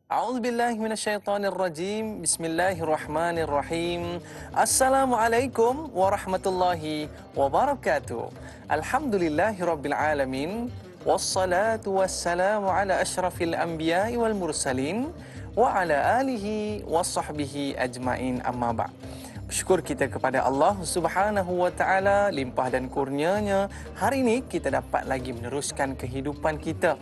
A'udzubillahi minasyaitonirrajim. Bismillahirrahmanirrahim. Assalamualaikum warahmatullahi wabarakatuh. Alhamdulillahirabbil alamin. Wassalatu wassalamu ala asyrafil anbiya'i wal mursalin wa ala alihi washabbihi ajmain, amma ba'd. Bersyukur kita kepada Allah Subhanahu wa taala, limpah dan kurnianya. Hari ini kita dapat lagi meneruskan kehidupan kita,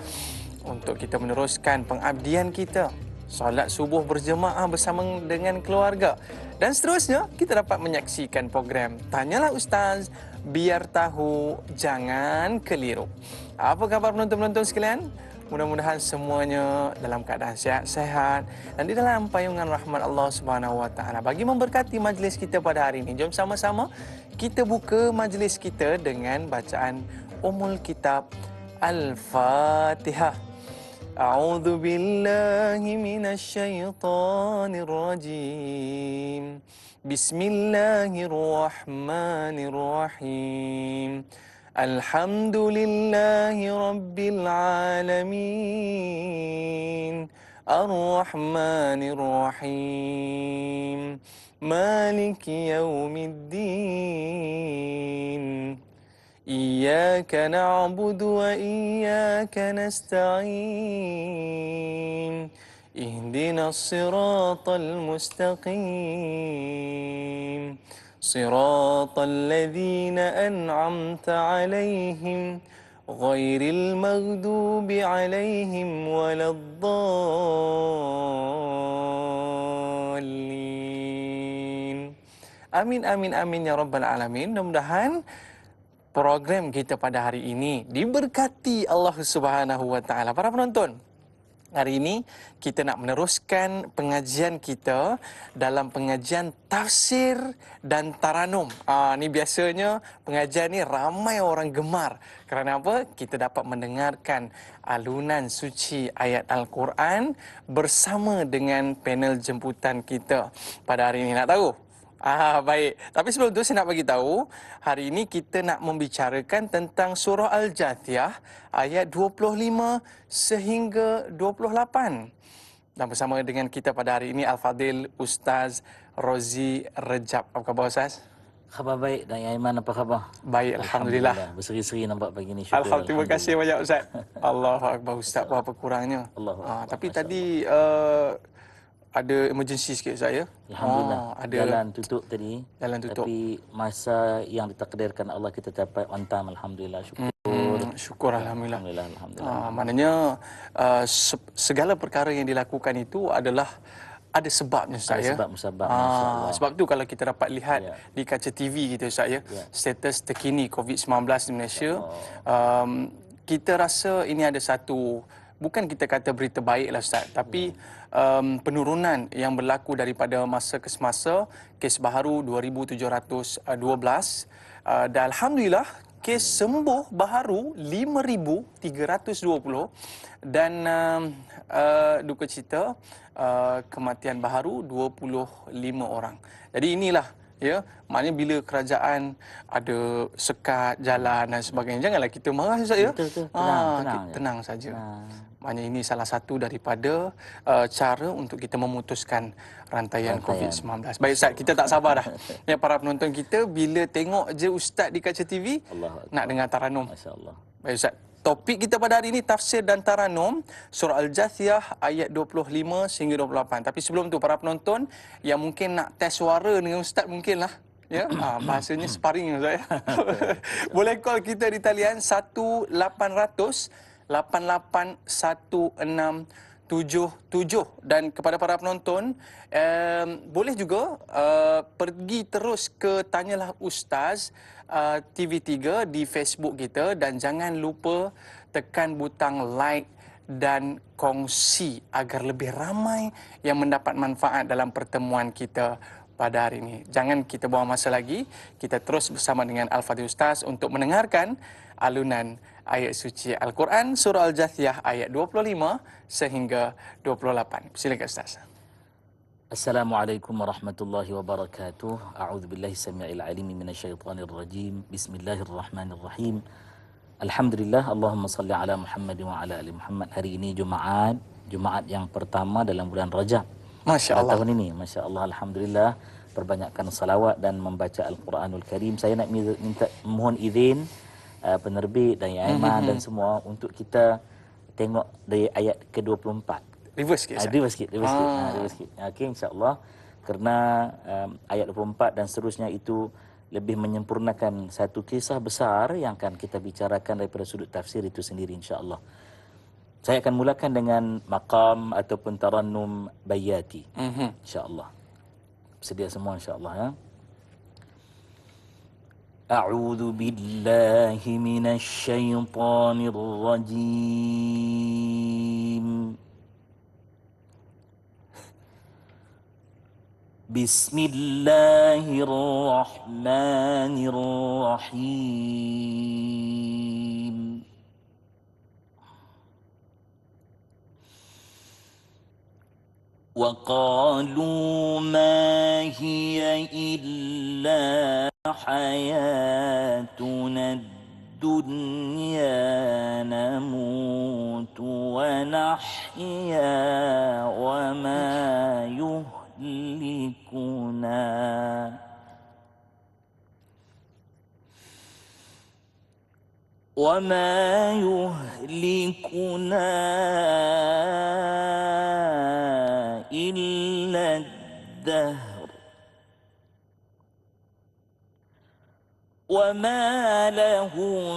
untuk kita meneruskan pengabdian kita, solat subuh berjemaah bersama dengan keluarga, dan seterusnya kita dapat menyaksikan program Tanyalah Ustaz, biar tahu jangan keliru. Apa khabar penonton-penonton sekalian? Mudah-mudahan semuanya dalam keadaan sihat-sihat dan di dalam payungan rahmat Allah Subhanahu wa taala. Bagi memberkati majlis kita pada hari ini, jom sama-sama kita buka majlis kita dengan bacaan Ummul Kitab Al-Fatihah. A'udzu billahi minasy syaithanir rajim. Bismillahirrahmanirrahim. Alhamdulillahi rabbil alamin. Ar-Rahmanir Rahim. Maliki yaumiddin. Iyyaka na'budu wa iyyaka nasta'in. Ihdinas siratal mustaqim. Siratal ladzina an'amta 'alaihim ghairil maghdubi 'alaihim waladdallin. Amin amin amin ya rabbal alamin. Mudah-mudahan program kita pada hari ini diberkati Allah Subhanahu wa taala. Para penonton, hari ini kita nak meneruskan pengajian kita dalam pengajian tafsir dan taranum. Ni biasanya pengajian ni ramai orang gemar. Kerana apa? Kita dapat mendengarkan alunan suci ayat Al-Quran bersama dengan panel jemputan kita pada hari ini. Nak tahu? Baik. Tapi sebelum tu saya nak bagi tahu, hari ini kita nak membicarakan tentang surah Al-Jathiyah ayat 25 sehingga 28. Dan bersama dengan kita pada hari ini Al-Fadil Ustaz Rozi Rejab. Apa khabar Ustaz? Khabar baik. Dan Aiman, apa khabar? Baik, Alhamdulillah. Berseri-seri nampak pagi ni. Syukur. Alhamdulillah. Terima kasih banyak Ustaz. Allahu Akbar Ustaz, apa kurangnya. Tapi tadi ada emergency sikit saya. Alhamdulillah. Ada jalan tutup tadi. Jalan tutup. Tapi masa yang ditakdirkan Allah kita dapat on time. Alhamdulillah. Syukur. Syukur Alhamdulillah. Alhamdulillah. Maknanya segala perkara yang dilakukan itu adalah ada sebabnya Ustaz ya. Ada sebab insya-Allah. Sebab tu kalau kita dapat lihat di kaca TV kita Ustaz ya, status terkini COVID-19 di Malaysia, kita rasa ini ada satu, bukan kita kata berita baik lah Ustaz, tapi penurunan yang berlaku daripada masa ke semasa. Kes baharu 2,712 dan Alhamdulillah kes sembuh baharu 5,320 dan duka cita kematian baharu 25 orang. Jadi inilah ya, maknanya bila kerajaan ada sekat jalan dan sebagainya, janganlah kita marah Ustaz ya. Tenang saja. Maknanya ini salah satu daripada cara untuk kita memutuskan rantaian COVID-19. Baik Ustaz, kita tak sabar dah. Ya, para penonton kita bila tengok je Ustaz di kaca TV nak dengar taranum. Masya-Allah. Baik Ustaz, topik kita pada hari ini tafsir dan taranum surah Al-Jathiyah ayat 25 sehingga 28. Tapi sebelum tu para penonton yang mungkin nak test suara dengan Ustaz mungkinlah ya, bahasanya sparring Ustaz ya. Boleh call kita di talian 1-800-881677. Dan kepada para penonton, boleh juga pergi terus ke Tanyalah Ustaz TV3 di Facebook kita, dan jangan lupa tekan butang like dan kongsi agar lebih ramai yang mendapat manfaat dalam pertemuan kita pada hari ini. Jangan kita buang masa lagi, kita terus bersama dengan Al-Fadil Ustaz untuk mendengarkan alunan ayat suci Al-Quran surah Al-Jathiyah ayat 25 sehingga 28. Silakan Ustaz. Assalamualaikum warahmatullahi wabarakatuh. A'udzu billahi samii'il 'aliim minasyaitonir rajim. Bismillahirrahmanirrahim. Alhamdulillah, Allahumma salli ala Muhammad wa ala ali Muhammad. Hari ini Jumaat Jumaat yang pertama dalam bulan Rajab Masya pada Allah. tahun ini. Masya Allah, Alhamdulillah. Perbanyakkan salawat dan membaca Al-Quranul Karim. Saya nak minta mohon izin penerbit dan Aiman dan semua untuk kita tengok dari ayat ke-24. Reverse sikit, Ustaz. Reverse sikit, reverse sikit. Reverse sikit. Okey, insya-Allah. Kerana ayat 24 dan seterusnya itu lebih menyempurnakan satu kisah besar yang akan kita bicarakan daripada sudut tafsir itu sendiri, insya-Allah. Saya akan mulakan dengan maqam ataupun tarannum bayati. Insya-Allah. Sedia semua insya-Allah ya. A'udzu billahi minasy syaithanir rajim. Bismillahirrahmanirrahim. وقالوا ما هي إلا حياتنا الدنيا نموت ونحيا وما يهلكنا إلا الدهر وما لهم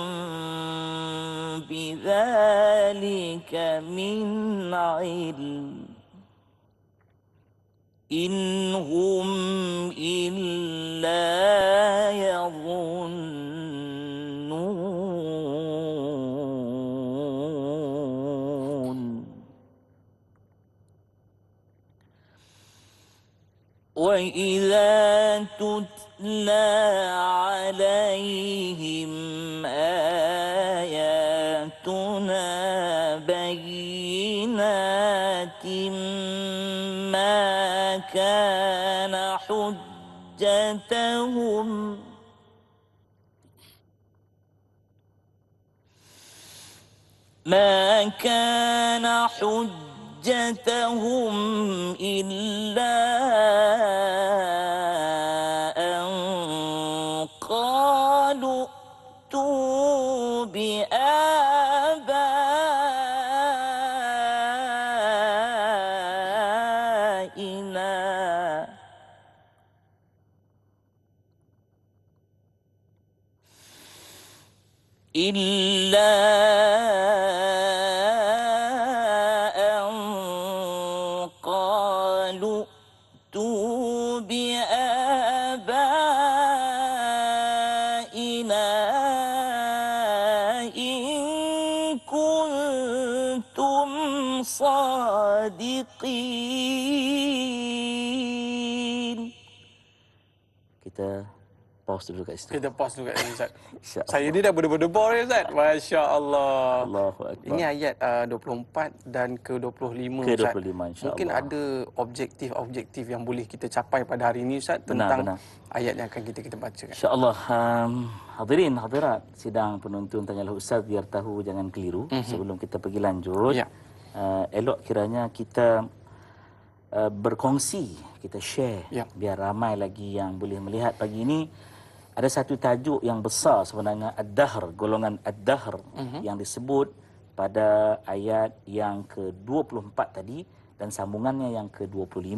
بذلك من علم إن هم إلا يظنون وإذا تتلى عليهم آياتنا بينات ما كان حجتهم إلا أن قالوا ائتوا بآبائنا إلا أن قالوا ائتوا بآبائنا إن كنتم صادقين. Kita pause dulu kat situ. Kita pause dulu kat sini, Ustaz. InsyaAllah. Saya ni dah berdebar-debar ni, Ustaz. Masya Allah. Allahu Akbar. Ini ayat 24 dan ke-25, Ustaz. Ke-25 insya-Allah. Mungkin ada objektif-objektif yang boleh kita capai pada hari ini, Ustaz, tentang ayat yang akan kita bacakan. InsyaAllah. Hadirin, hadirat, sidang penonton Tanyalah Ustaz, biar tahu jangan keliru. Sebelum kita pergi lanjut, elok kiranya kita berkongsi, kita share, biar ramai lagi yang boleh melihat pagi ini. Ada satu tajuk yang besar sebenarnya, Ad-Dahr, golongan Ad-Dahr, yang disebut pada ayat yang ke-24 tadi dan sambungannya yang ke-25.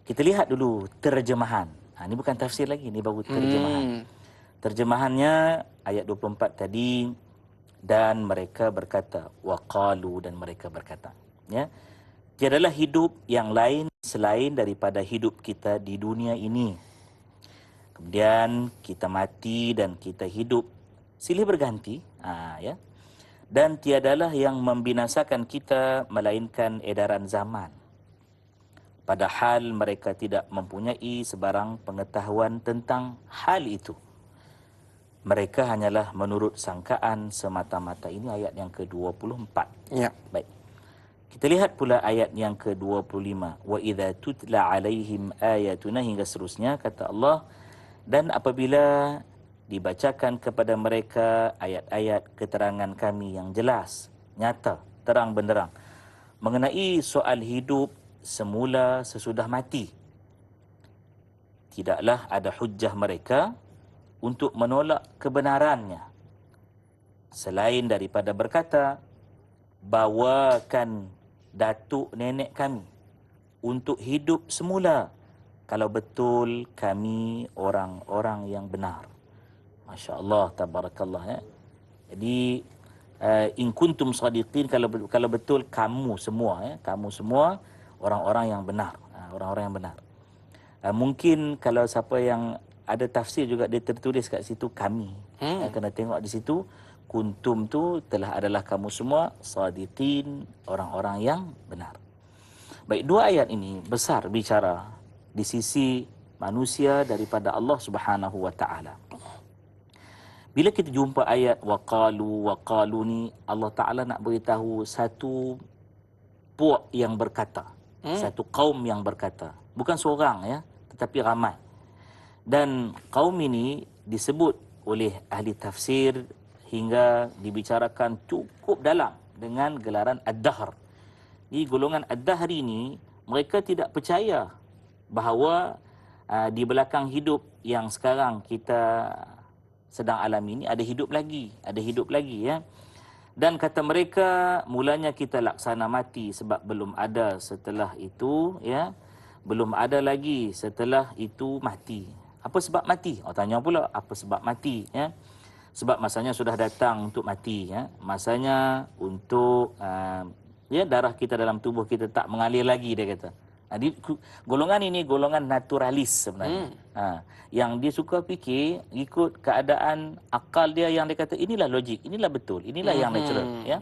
Kita lihat dulu terjemahan. Ini bukan tafsir lagi, ini baru terjemahan. Terjemahannya ayat 24 tadi, dan mereka berkata, waqalu, dan mereka berkata, ya, tiadalah hidup yang lain selain daripada hidup kita di dunia ini. Kemudian kita mati dan kita hidup silih berganti, ya. Dan tiadalah yang membinasakan kita melainkan edaran zaman. Padahal mereka tidak mempunyai sebarang pengetahuan tentang hal itu. Mereka hanyalah menurut sangkaan semata-mata. Ini ayat yang ke-24. Ya. Baik. Kita lihat pula ayat yang ke-25. Wa idza tutla alaihim ayatuna, hingga seterusnya, kata Allah, dan apabila dibacakan kepada mereka ayat-ayat keterangan kami yang jelas, nyata, terang benderang, mengenai soal hidup semula sesudah mati. Tidaklah ada hujjah mereka untuk menolak kebenarannya, selain daripada berkata, bawakan datuk nenek kami untuk hidup semula kalau betul kami orang-orang yang benar. Masya Allah, tabarakallah. Ya. Jadi, in kuntum sadiqin, kalau betul kamu semua, ya, kamu semua orang-orang yang benar. Orang-orang yang benar. Mungkin kalau siapa yang ada tafsir juga, dia tertulis kat situ kami. Kena tengok di situ, kuntum tu adalah kamu semua sadiqin, orang-orang yang benar. Baik, dua ayat ini besar bicara di sisi manusia daripada Allah Subhanahu wa taala. Bila kita jumpa ayat waqalu ni, Allah Taala nak beritahu satu puak yang berkata, satu kaum yang berkata, bukan seorang ya, tetapi ramai. Dan kaum ini disebut oleh ahli tafsir hingga dibicarakan cukup dalam dengan gelaran ad-dahr. Di golongan ad-dahr ini, mereka tidak percaya bahawa di belakang hidup yang sekarang kita sedang alami ini ada hidup lagi ya. Dan kata mereka, mulanya kita laksana mati sebab belum ada setelah itu ya, belum ada lagi setelah itu mati. Apa sebab mati? Tanya pula apa sebab mati ya. Sebab masanya sudah datang untuk mati ya. Masanya untuk ya, darah kita dalam tubuh kita tak mengalir lagi, dia kata. Golongan ini golongan naturalis sebenarnya. Yang dia suka fikir ikut keadaan akal dia, yang dia kata inilah logik, inilah betul, inilah yang natural ya.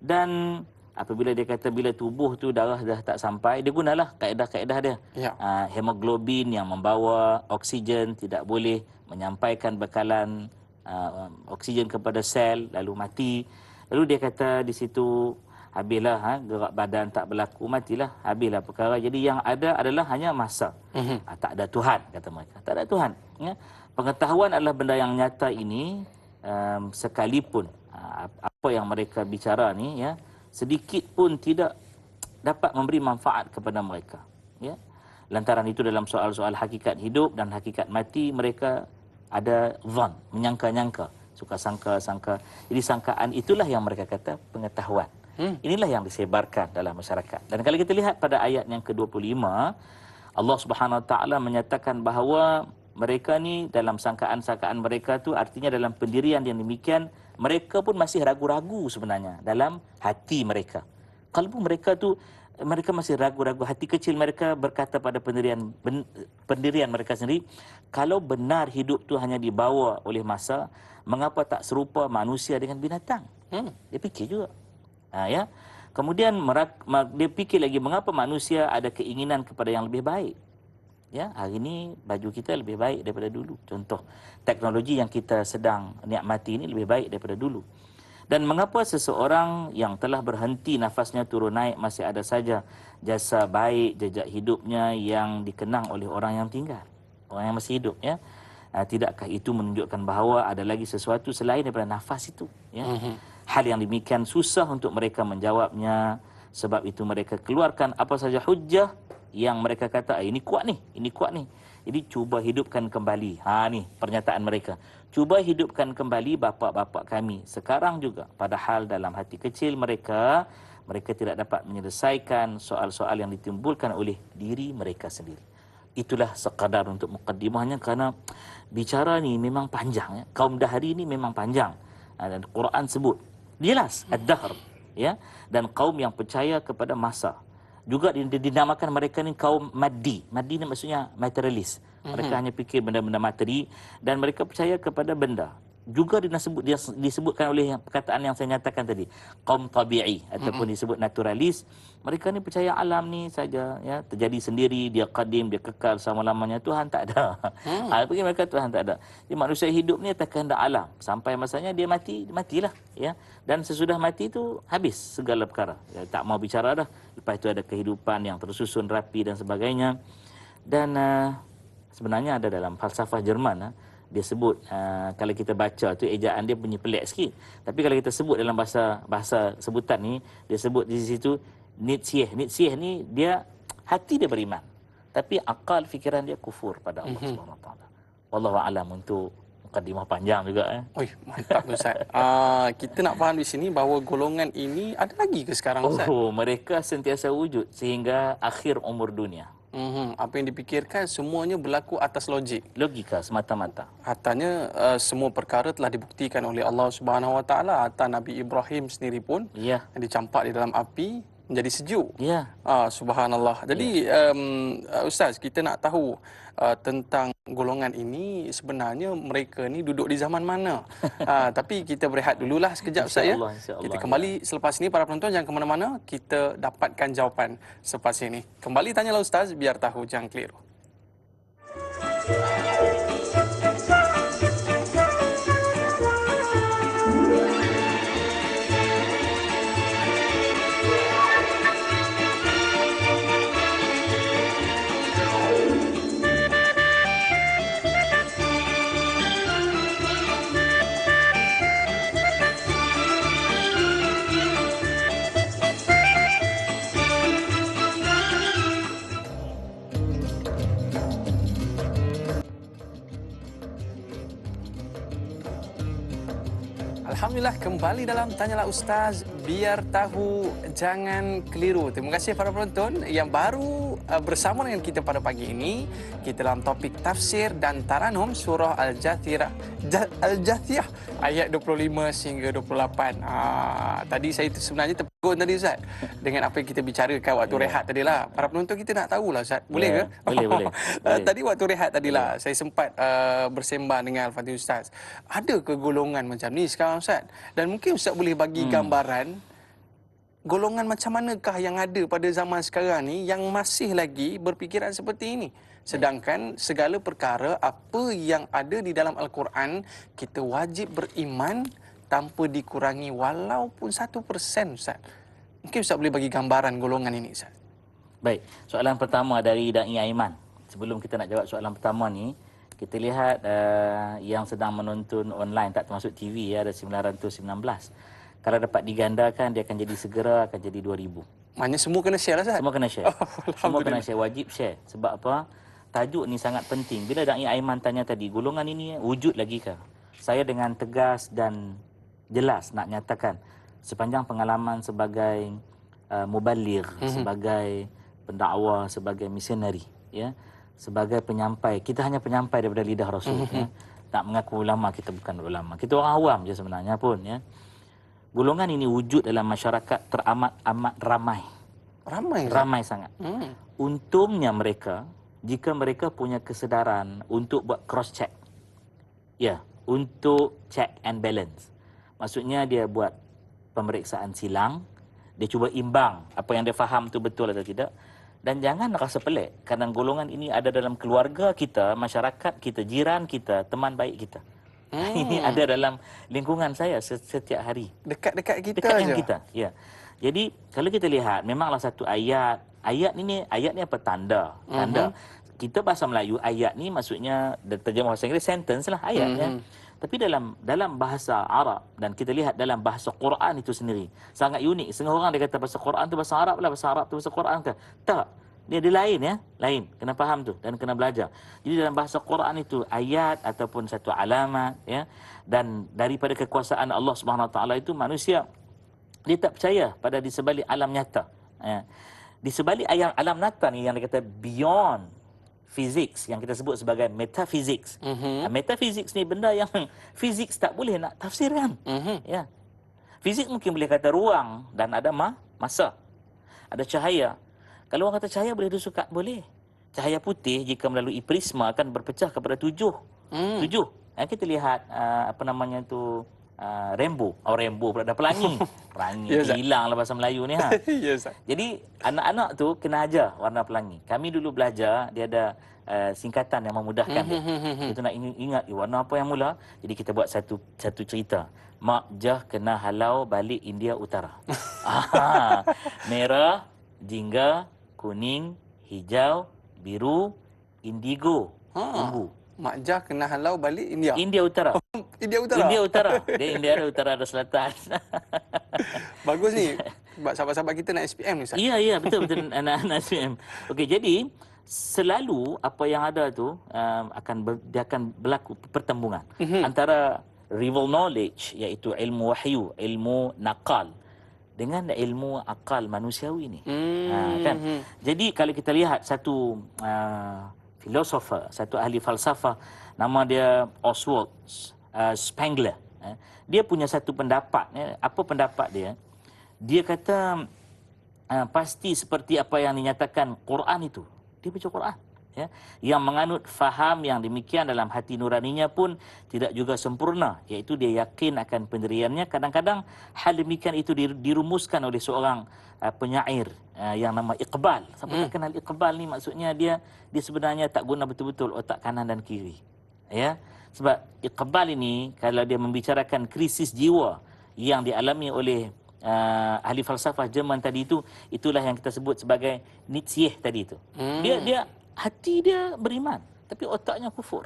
Dan apabila dia kata bila tubuh tu darah dah tak sampai, dia gunalah kaedah-kaedah dia. Hemoglobin yang membawa oksigen tidak boleh menyampaikan bekalan oksigen kepada sel, lalu mati. Lalu dia kata di situ, habislah gerak badan tak berlaku, matilah, habislah perkara. Jadi yang ada adalah hanya masa. Tak ada Tuhan, kata mereka. Tak ada Tuhan. Ya. Pengetahuan adalah benda yang nyata ini, sekalipun apa yang mereka bicara ni ya, sedikit pun tidak dapat memberi manfaat kepada mereka. Ya. Lantaran itu dalam soal-soal hakikat hidup dan hakikat mati, mereka ada zon, menyangka-nyangka, suka sangka-sangka. Jadi sangkaan itulah yang mereka kata pengetahuan. Inilah yang disebarkan dalam masyarakat. Dan kalau kita lihat pada ayat yang ke-25, Allah Subhanahu Wa Taala menyatakan bahawa mereka ni dalam sangkaan-sangkaan mereka tu, artinya dalam pendirian yang demikian, mereka pun masih ragu-ragu sebenarnya dalam hati mereka. Kalbu mereka tu, mereka masih ragu-ragu. Hati kecil mereka berkata pada pendirian mereka sendiri, kalau benar hidup tu hanya dibawa oleh masa, mengapa tak serupa manusia dengan binatang? Dia fikir juga. Ya. Kemudian dia fikir lagi, mengapa manusia ada keinginan kepada yang lebih baik? Ya, hari ini baju kita lebih baik daripada dulu. Contoh, teknologi yang kita sedang nikmati ini lebih baik daripada dulu. Dan mengapa seseorang yang telah berhenti nafasnya turun naik masih ada saja jasa baik, jejak hidupnya yang dikenang oleh orang yang tinggal, orang yang masih hidup ya? Tidakkah itu menunjukkan bahawa ada lagi sesuatu selain daripada nafas itu ya? Hal yang demikian susah untuk mereka menjawabnya. Sebab itu mereka keluarkan apa saja hujjah yang mereka kata, ini kuat ni, ini kuat ni. Jadi cuba hidupkan kembali. Ni pernyataan mereka. Cuba hidupkan kembali bapa-bapa kami sekarang juga. Padahal dalam hati kecil mereka tidak dapat menyelesaikan soal-soal yang ditimbulkan oleh diri mereka sendiri. Itulah sekadar untuk mukaddimahnya, kerana bicara ni memang panjang ya. Kaum dahari ni memang panjang. Dan Quran sebut jelas ad-dahr ya, dan kaum yang percaya kepada masa. Juga dinamakan mereka ni kaum maddi. Maddi ni maksudnya materialis. Mereka hanya fikir benda-benda materi dan mereka percaya kepada benda. Juga disebutkan oleh perkataan yang saya nyatakan tadi, kaum tabi'i ataupun disebut naturalis. Mereka ni percaya alam ni saja ya, terjadi sendiri, dia qadim, dia kekal selama-lamanya, Tuhan tak ada. Bagi mereka Tuhan tak ada. Jadi manusia hidup ni atas kehendak alam, sampai masanya dia mati, matilah ya. Dan sesudah mati tu habis segala perkara. Ya, tak mau bicara dah. Lepas itu ada kehidupan yang tersusun rapi dan sebagainya. Dan sebenarnya ada dalam falsafah Jerman dia sebut, kalau kita baca tu ejaan dia punya pelik sikit. Tapi kalau kita sebut dalam bahasa sebutan ni, dia sebut di situ Nisyih ni dia hati dia beriman, tapi akal fikiran dia kufur pada Allah Subhanahu Wa Taala. Wallahu a'lam. Untuk mukadimah panjang juga. Oi, mantap Ustaz. Kita nak faham di sini bahawa golongan ini ada lagi ke sekarang Ustaz? Mereka sentiasa wujud sehingga akhir umur dunia. Apa yang dipikirkan semuanya berlaku atas logika semata-mata. Hatanya semua perkara telah dibuktikan oleh Allah Subhanahu Wa Taala. Hatta Nabi Ibrahim sendiri pun dicampak di dalam api menjadi sejuk. Subhanallah. Jadi Ustaz, kita nak tahu tentang golongan ini, sebenarnya mereka ni duduk di zaman mana. Tapi kita berehat dululah sekejap Ustaz ya. Kita kembali selepas ini. Para penonton jangan ke mana-mana, kita dapatkan jawapan selepas ini. Kembali tanyalah Ustaz, biar tahu jangan keliru. Alhamdulillah, kembali dalam Tanyalah Ustaz, biar tahu jangan keliru. Terima kasih para penonton yang baru bersama dengan kita pada pagi ini. Kita dalam topik tafsir dan taranum surah Al-Jathiyah ayat 25 sehingga 28. Tadi saya sebenarnya terpegun tadi Ustaz dengan apa yang kita bicarakan waktu rehat tadilah. Para penonton kita nak tahulah Ustaz. Boleh ke? Boleh. Tadi waktu rehat tadilah saya sempat bersembang dengan Al-Fatih Ustaz. Ada ke golongan macam ni sekarang Ustaz? Dan mungkin Ustaz boleh bagi gambaran golongan macam manakah yang ada pada zaman sekarang ni yang masih lagi berfikiran seperti ini. Sedangkan segala perkara apa yang ada di dalam Al-Quran, kita wajib beriman tanpa dikurangi walaupun 1% Ustaz. Mungkin Ustaz boleh bagi gambaran golongan ini Ustaz. Baik, soalan pertama dari Da'i Aiman. Sebelum kita nak jawab soalan pertama ni, kita lihat yang sedang menonton online, tak termasuk TV ya, ada 919. Kalau dapat digandakan, dia akan jadi segera akan jadi 2000. Maknanya semua kena share lah Ustaz? Semua kena share. Semua kena share, wajib share. Sebab apa? Tajuk ni sangat penting. Bila Da'i Aiman tanya tadi, golongan ini wujud lagi ke? Saya dengan tegas dan jelas nak nyatakan, sepanjang pengalaman sebagai mubaligh, sebagai pendakwa, sebagai misionari, ya, sebagai penyampai. Kita hanya penyampai daripada lidah Rasul. Ya. Tak mengaku ulama, kita bukan ulama. Kita orang awam je sebenarnya pun. Ya. Golongan ini wujud dalam masyarakat teramat-amat ramai. Ramai sangat. Untungnya mereka, jika mereka punya kesedaran untuk buat cross-check. Ya, untuk check and balance. Maksudnya dia buat pemeriksaan silang, dia cuba imbang apa yang dia faham tu betul atau tidak. Dan jangan rasa pelik, kerana golongan ini ada dalam keluarga kita, masyarakat kita, jiran kita, teman baik kita. Ini ada dalam lingkungan saya setiap hari. Dekat-dekat kita dekat je. Kita. Ya. Jadi kalau kita lihat, memanglah satu ayat. Ayat ni apa? Tanda. Kita bahasa Melayu, ayat ni maksudnya, terjemah bahasa Inggeris, sentence lah ayatnya. Tapi dalam bahasa Arab, dan kita lihat dalam bahasa Quran itu sendiri, sangat unik. Setengah orang dia kata bahasa Quran tu bahasa Arab lah, bahasa Arab tu bahasa Quran ke? Tak. Dia lain ya, lain. Kena faham tu dan kena belajar. Jadi dalam bahasa Quran itu ayat ataupun satu alamat ya, dan daripada kekuasaan Allah Subhanahu Wa Taala itu manusia dia tak percaya pada di sebalik alam nyata. Ya. Di sebalik alam nyata ni yang dikata beyond physics, yang kita sebut sebagai metaphysics. Metaphysics ni benda yang physics tak boleh nak tafsirkan. Ya. Fizik mungkin boleh kata ruang dan ada masa. Ada cahaya. Kalau orang kata cahaya boleh disukat, boleh. Cahaya putih jika melalui prisma akan berpecah kepada 7. 7. Kita lihat apa namanya tu rainbow. Rainbow pula dah pelangi. Pelangi hilanglah bahasa Melayu ni ha. Jadi anak-anak tu kena ajar warna pelangi. Kami dulu belajar, dia ada singkatan yang memudahkan dia. Kita nak ingat warna apa yang mula. Jadi kita buat satu cerita. Mak Jah kena halau balik India Utara. Merah, jingga, kuning, hijau, biru, indigo, ungu. Mak Jah kena halau balik India. India Utara. India Utara. India Utara. Dia India ada utara, ada selatan. Bagus ni. Sebab sahabat-sahabat kita nak SPM ni, Ustaz. Ya, ya, betul betul anak-anak SPM. Okey, jadi selalu apa yang ada tu dia akan berlaku pertembungan antara rival knowledge, iaitu ilmu wahyu, ilmu nakal, dengan ilmu akal manusiawi ni. Kan? Jadi kalau kita lihat satu filosofer, satu ahli falsafah, nama dia Oswald Spengler. Dia punya satu pendapat. Apa pendapat dia? Dia kata pasti seperti apa yang dinyatakan Quran itu. Dia baca Quran. Ya, yang menganut faham yang demikian dalam hati nuraninya pun tidak juga sempurna, iaitu dia yakin akan pendiriannya. Kadang-kadang hal demikian itu dirumuskan oleh seorang penyair yang nama Iqbal. Siapa tak kenal Iqbal ni? Maksudnya dia sebenarnya tak guna betul-betul otak kanan dan kiri. Ya, sebab Iqbal ini kalau dia membicarakan krisis jiwa yang dialami oleh ahli falsafah Jerman tadi itu, itulah yang kita sebut sebagai Nietzsche tadi itu. Dia hati dia beriman, tapi otaknya kufur.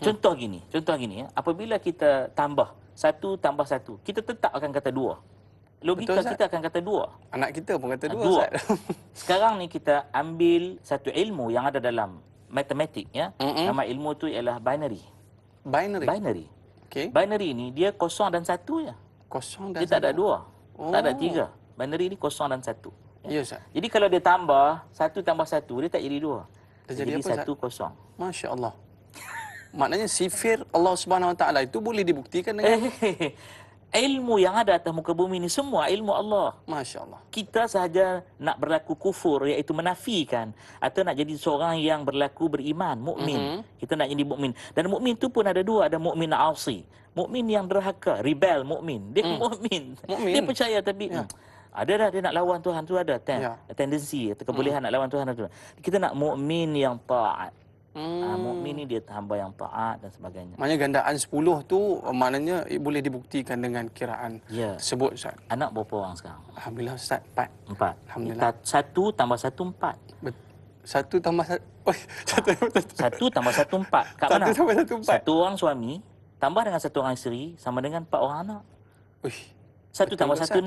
Contoh gini ya, apabila kita tambah 1 tambah 1, kita tetap akan kata 2. Logika Betul, kita akan kata 2. Anak kita pun kata 2, 2. Ustaz. Sekarang ni kita ambil satu ilmu yang ada dalam matematik, ya. Nama ilmu tu ialah binary. Binary. Okey. Binary ni dia 0 dan 1 je. Kosong dan Dia tak ada 2. Tak ada Oh. 3. Binary ni 0 dan 1. Ya, Ustaz. Jadi kalau dia tambah 1 tambah 1, dia tak jadi 2. Dia jadi apa, Ustaz? 1 0. Masya Allah. Maknanya sifir Allah Subhanahu Wa Taala itu boleh dibuktikan dengan Ilmu yang ada atas muka bumi ni semua ilmu Allah. Masya Allah. Kita sahaja nak berlaku kufur, iaitu menafikan, atau nak jadi seorang yang berlaku beriman, mukmin. Kita nak jadi mukmin. Dan mukmin tu pun ada 2, ada mukmin asi, mukmin yang derhaka, rebel mukmin. Dia mukmin. Dia percaya tapi ada dah dia nak lawan Tuhan tu, ada tendensi atau kebolehan nak lawan Tuhan tu. Kita nak mukmin yang taat. Mukmin ni dia hamba yang taat dan sebagainya. Maknanya gandaan 10 tu maknanya boleh dibuktikan dengan kiraan tersebut, Ustaz. Anak berapa orang sekarang? Alhamdulillah, Ustaz. 4. 4. Alhamdulillah. 1 tambah 1 4. 1 tambah 1. Oh, 1 tambah 1 4. Kat 1 mana? tambah 1 4. 1 orang suami tambah dengan 1 orang isteri sama dengan 4 orang anak. Uish. 1 tambah 1 6.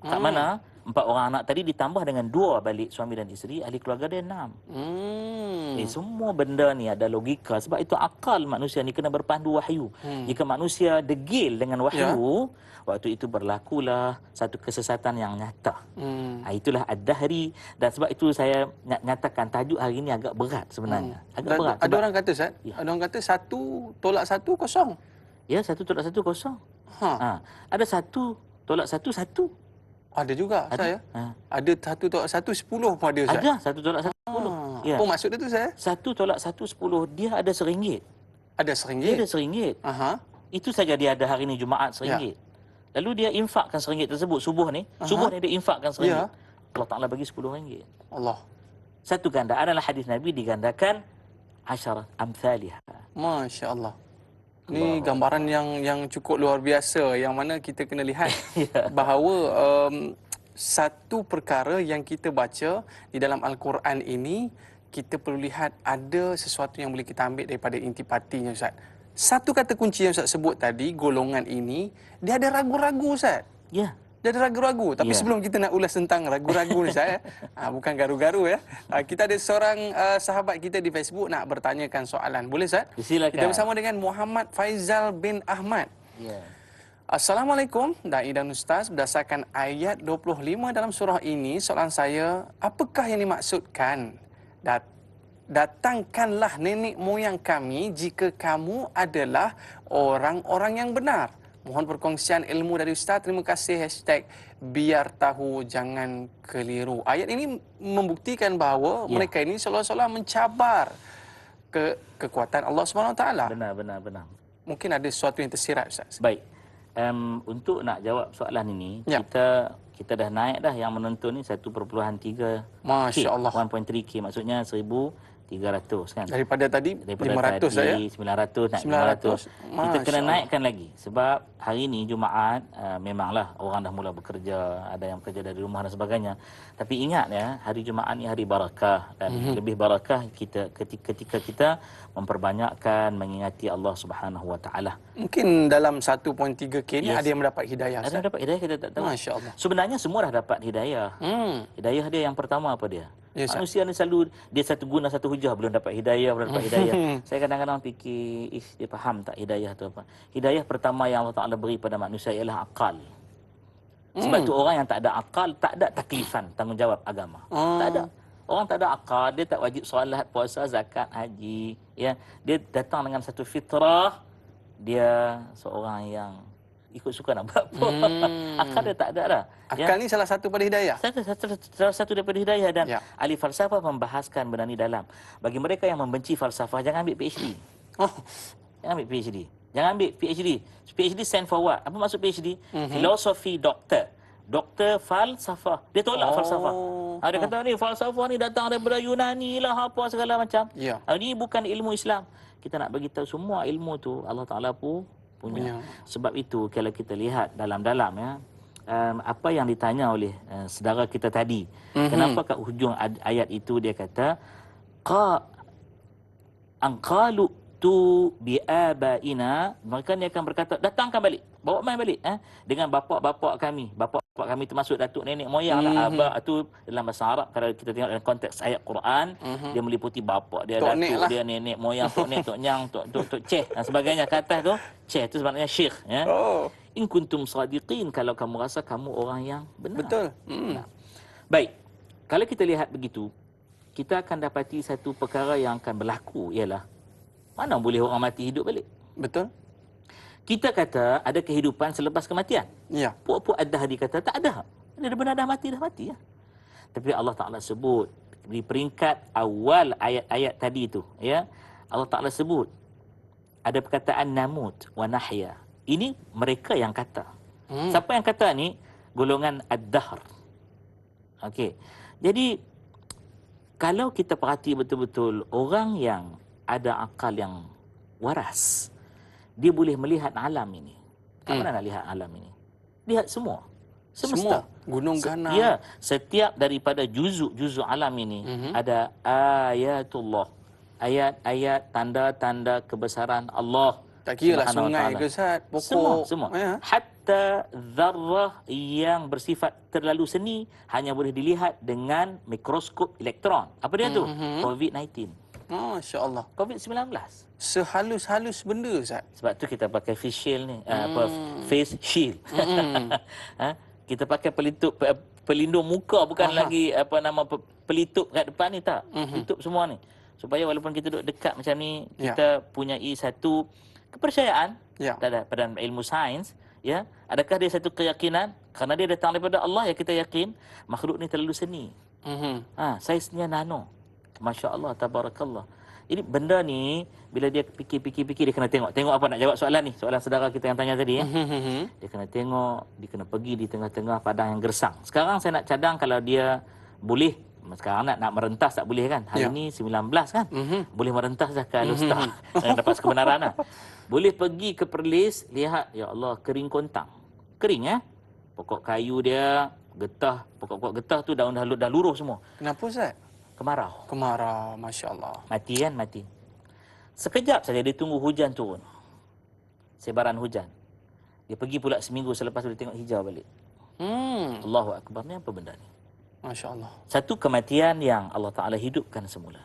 Kat mana? 4 orang anak tadi ditambah dengan 2 balik suami dan isteri, ahli keluarga dia 6. Semua benda ni ada logika. Sebab itu akal manusia ni kena berpandu wahyu. Jika manusia degil dengan wahyu, waktu itu berlakulah satu kesesatan yang nyata. Itulah ad-dahri. Dan sebab itu saya nyatakan tajuk hari ini agak berat sebenarnya. Agak berat. Ada orang kata, Ustaz, ada orang kata 1 tolak 1 kosong. Ya, 1 tolak 1 kosong. Ada 1 tolak 1 1. Ada juga, saya. Ada 1 tolak 1 10 pun ada, Ustaz. Ada 1 tolak 1 10. Ya. Apa maksud dia tu, saya? 1 tolak 1 10, dia ada RM1. Ada Dia RM1. ada RM1. Itu saja dia ada hari ni Jumaat RM1. Lalu dia infakkan RM1 tersebut subuh ni. Subuh ni dia infakkan RM1. Allah Ta'ala bagi RM10. Allah. Satu gandaan adalah hadis Nabi digandakan 10 amthaliha. Masya Allah. Ini gambaran yang cukup luar biasa, yang mana kita kena lihat bahawa satu perkara yang kita baca di dalam Al-Quran ini, kita perlu lihat ada sesuatu yang boleh kita ambil daripada intipatinya, Ustaz. Satu kata kunci yang Ustaz sebut tadi, golongan ini, dia ada ragu-ragu, Ustaz. Ya. Dia ada ragu-ragu. Tapi sebelum kita nak ulas tentang ragu-ragu ni, Ustaz, bukan garu-garu ya. Kita ada seorang sahabat kita di Facebook nak bertanyakan soalan. Boleh, Ustaz? Silakan. Kita bersama dengan Muhammad Faizal bin Ahmad. Ya. Assalamualaikum, Da'i dan Ustaz. Berdasarkan ayat 25 dalam surah ini, soalan saya, apakah yang dimaksudkan? Datangkanlah nenek moyang kami jika kamu adalah orang-orang yang benar. Mohon perkongsian ilmu dari Ustaz. Terima kasih. #biar tahu jangan keliru. Ayat ini membuktikan bahawa mereka ini seolah-olah mencabar kekuatan Allah SWT. Benar. Mungkin ada sesuatu yang tersirat, Ustaz. Baik. Untuk nak jawab soalan ini, kita dah naik dah yang menonton ni 1.3K. Masya Allah. 1.3K maksudnya 1,300 300 kan. Daripada tadi Daripada 500 dah ya. tadi 900 nak 900. 500. Kita kena naikkan lagi sebab hari ini Jumaat memanglah orang dah mula bekerja, ada yang bekerja dari rumah dan sebagainya. Tapi ingat ya, hari Jumaat ni hari barakah dan lebih barakah kita ketika kita memperbanyakkan mengingati Allah Subhanahu Wa Taala. Mungkin dalam 1.3K ni ada yang mendapat hidayah. Ada yang dapat hidayah, kita tak tahu. Masya-Allah. Sebenarnya semua dah dapat hidayah. Hidayah dia yang pertama apa dia? Yes, manusia ni selalu dia satu guna satu hujah, belum dapat hidayah, belum dapat hidayah. Saya kadang-kadang fikir, dia faham tak hidayah tu apa? Hidayah pertama yang Allah Taala beri pada manusia ialah akal. Sebab tu orang yang tak ada akal, tak ada taklifan, tanggungjawab agama. Tak ada. Orang tak ada akal, dia tak wajib solat, puasa, zakat, haji, ya. Dia datang dengan satu fitrah, dia seorang yang ikut suka nak buat apa. Akal dia tak ada dah. Akal ni salah satu pada hidayah. Salah satu daripada hidayah dan ahli falsafah membahaskan benda ni dalam. Bagi mereka yang membenci falsafah, jangan ambil PhD. Jangan ambil PhD. Jangan ambil PhD. PhD stand for what? Apa maksud PhD? Philosophy doctor. Doktor falsafah. Dia tolak falsafah. Dia kata ni falsafah ni datang daripada Yunani lah apa segala macam. Ini bukan ilmu Islam. Kita nak bagi tahu semua ilmu tu Allah Taala pun punya. Sebab itu kalau kita lihat dalam-dalam ya, apa yang ditanya oleh saudara kita tadi, kenapa kat hujung ayat itu dia kata anqalu tu biabaina, maka dia akan berkata datangkan balik, bawa mai balik dengan bapa-bapa kami. Bapa-bapa kami termasuk datuk nenek moyang lah. Aba tu dalam bahasa Arab kalau kita tengok dalam konteks ayat Quran, dia meliputi bapa dia, tok datuk lah. dia, nenek moyang, tok nek, tok nyang, tok ceh dan sebagainya. Ke atas tu ceh tu sebenarnya syekh ya. In kuntum sadiqin, kalau kamu rasa kamu orang yang benar. Betul. Nah. Baik, kalau kita lihat begitu, kita akan dapati satu perkara yang akan berlaku ialah mana boleh orang mati hidup balik? Betul. Kita kata ada kehidupan selepas kematian. Ya. Puak-puak Ad-Dahri kata tak ada. Dia benar dah mati ya. Tapi Allah Taala sebut di peringkat awal ayat-ayat tadi itu ya. Allah Taala sebut ada perkataan namut wa nahya. Ini mereka yang kata. Siapa yang kata ni? Golongan Ad-Dahr. Okey. Jadi kalau kita perhati betul-betul orang yang ada akal yang waras, dia boleh melihat alam ini. Kat mana nak lihat alam ini? Lihat semua. Semesta. Semua. Gunung ganang. Ya, setiap daripada juzuk-juzuk alam ini ada ayatullah. Ayat-ayat tanda-tanda kebesaran Allah. Tak kira lah sungai ke Ustaz, pokok. Semua. Hatta zarrah yang bersifat terlalu seni hanya boleh dilihat dengan mikroskop elektron. Apa dia tu? COVID-19. Masya Allah. COVID-19. Sehalus-halus benda Ustaz. Sebab tu kita pakai face shield ni, face shield. Kita pakai pelindung muka, bukan lagi pelitup kat depan ni, tak. Tutup semua ni. Supaya walaupun kita duduk dekat macam ni, kita punyai satu kepercayaan pada ilmu sains, ya. Adakah dia satu keyakinan kerana dia datang daripada Allah yang kita yakin makhluk ni terlalu seni. Saiznya nano. Masya Allah, tabarakallah. Ini benda ni bila dia fikir dia kena tengok apa nak jawab soalan ni, soalan saudara kita yang tanya tadi ya. Dia kena tengok, dia kena pergi di tengah-tengah padang yang gersang. Sekarang saya nak cadang kalau dia boleh, sekarang nak merentas tak boleh kan? Hari ni 19 kan? Boleh merentas dah ke Al-Ustaz yang dapat kebenaran lah. Boleh pergi ke Perlis, lihat ya Allah kering kontang. Kering ya. Pokok kayu dia getah, pokok-pokok getah tu daun dah luruh semua. Kenapa Ustaz? Kemarau. Kemarau, Masya Allah. Mati kan, mati. Sekejap saja dia tunggu hujan turun. Sebaran hujan. Dia pergi pula seminggu selepas tu dia tengok hijau balik. Allahu Akbar, ni apa benda ni? Masya Allah. Satu kematian yang Allah Ta'ala hidupkan semula.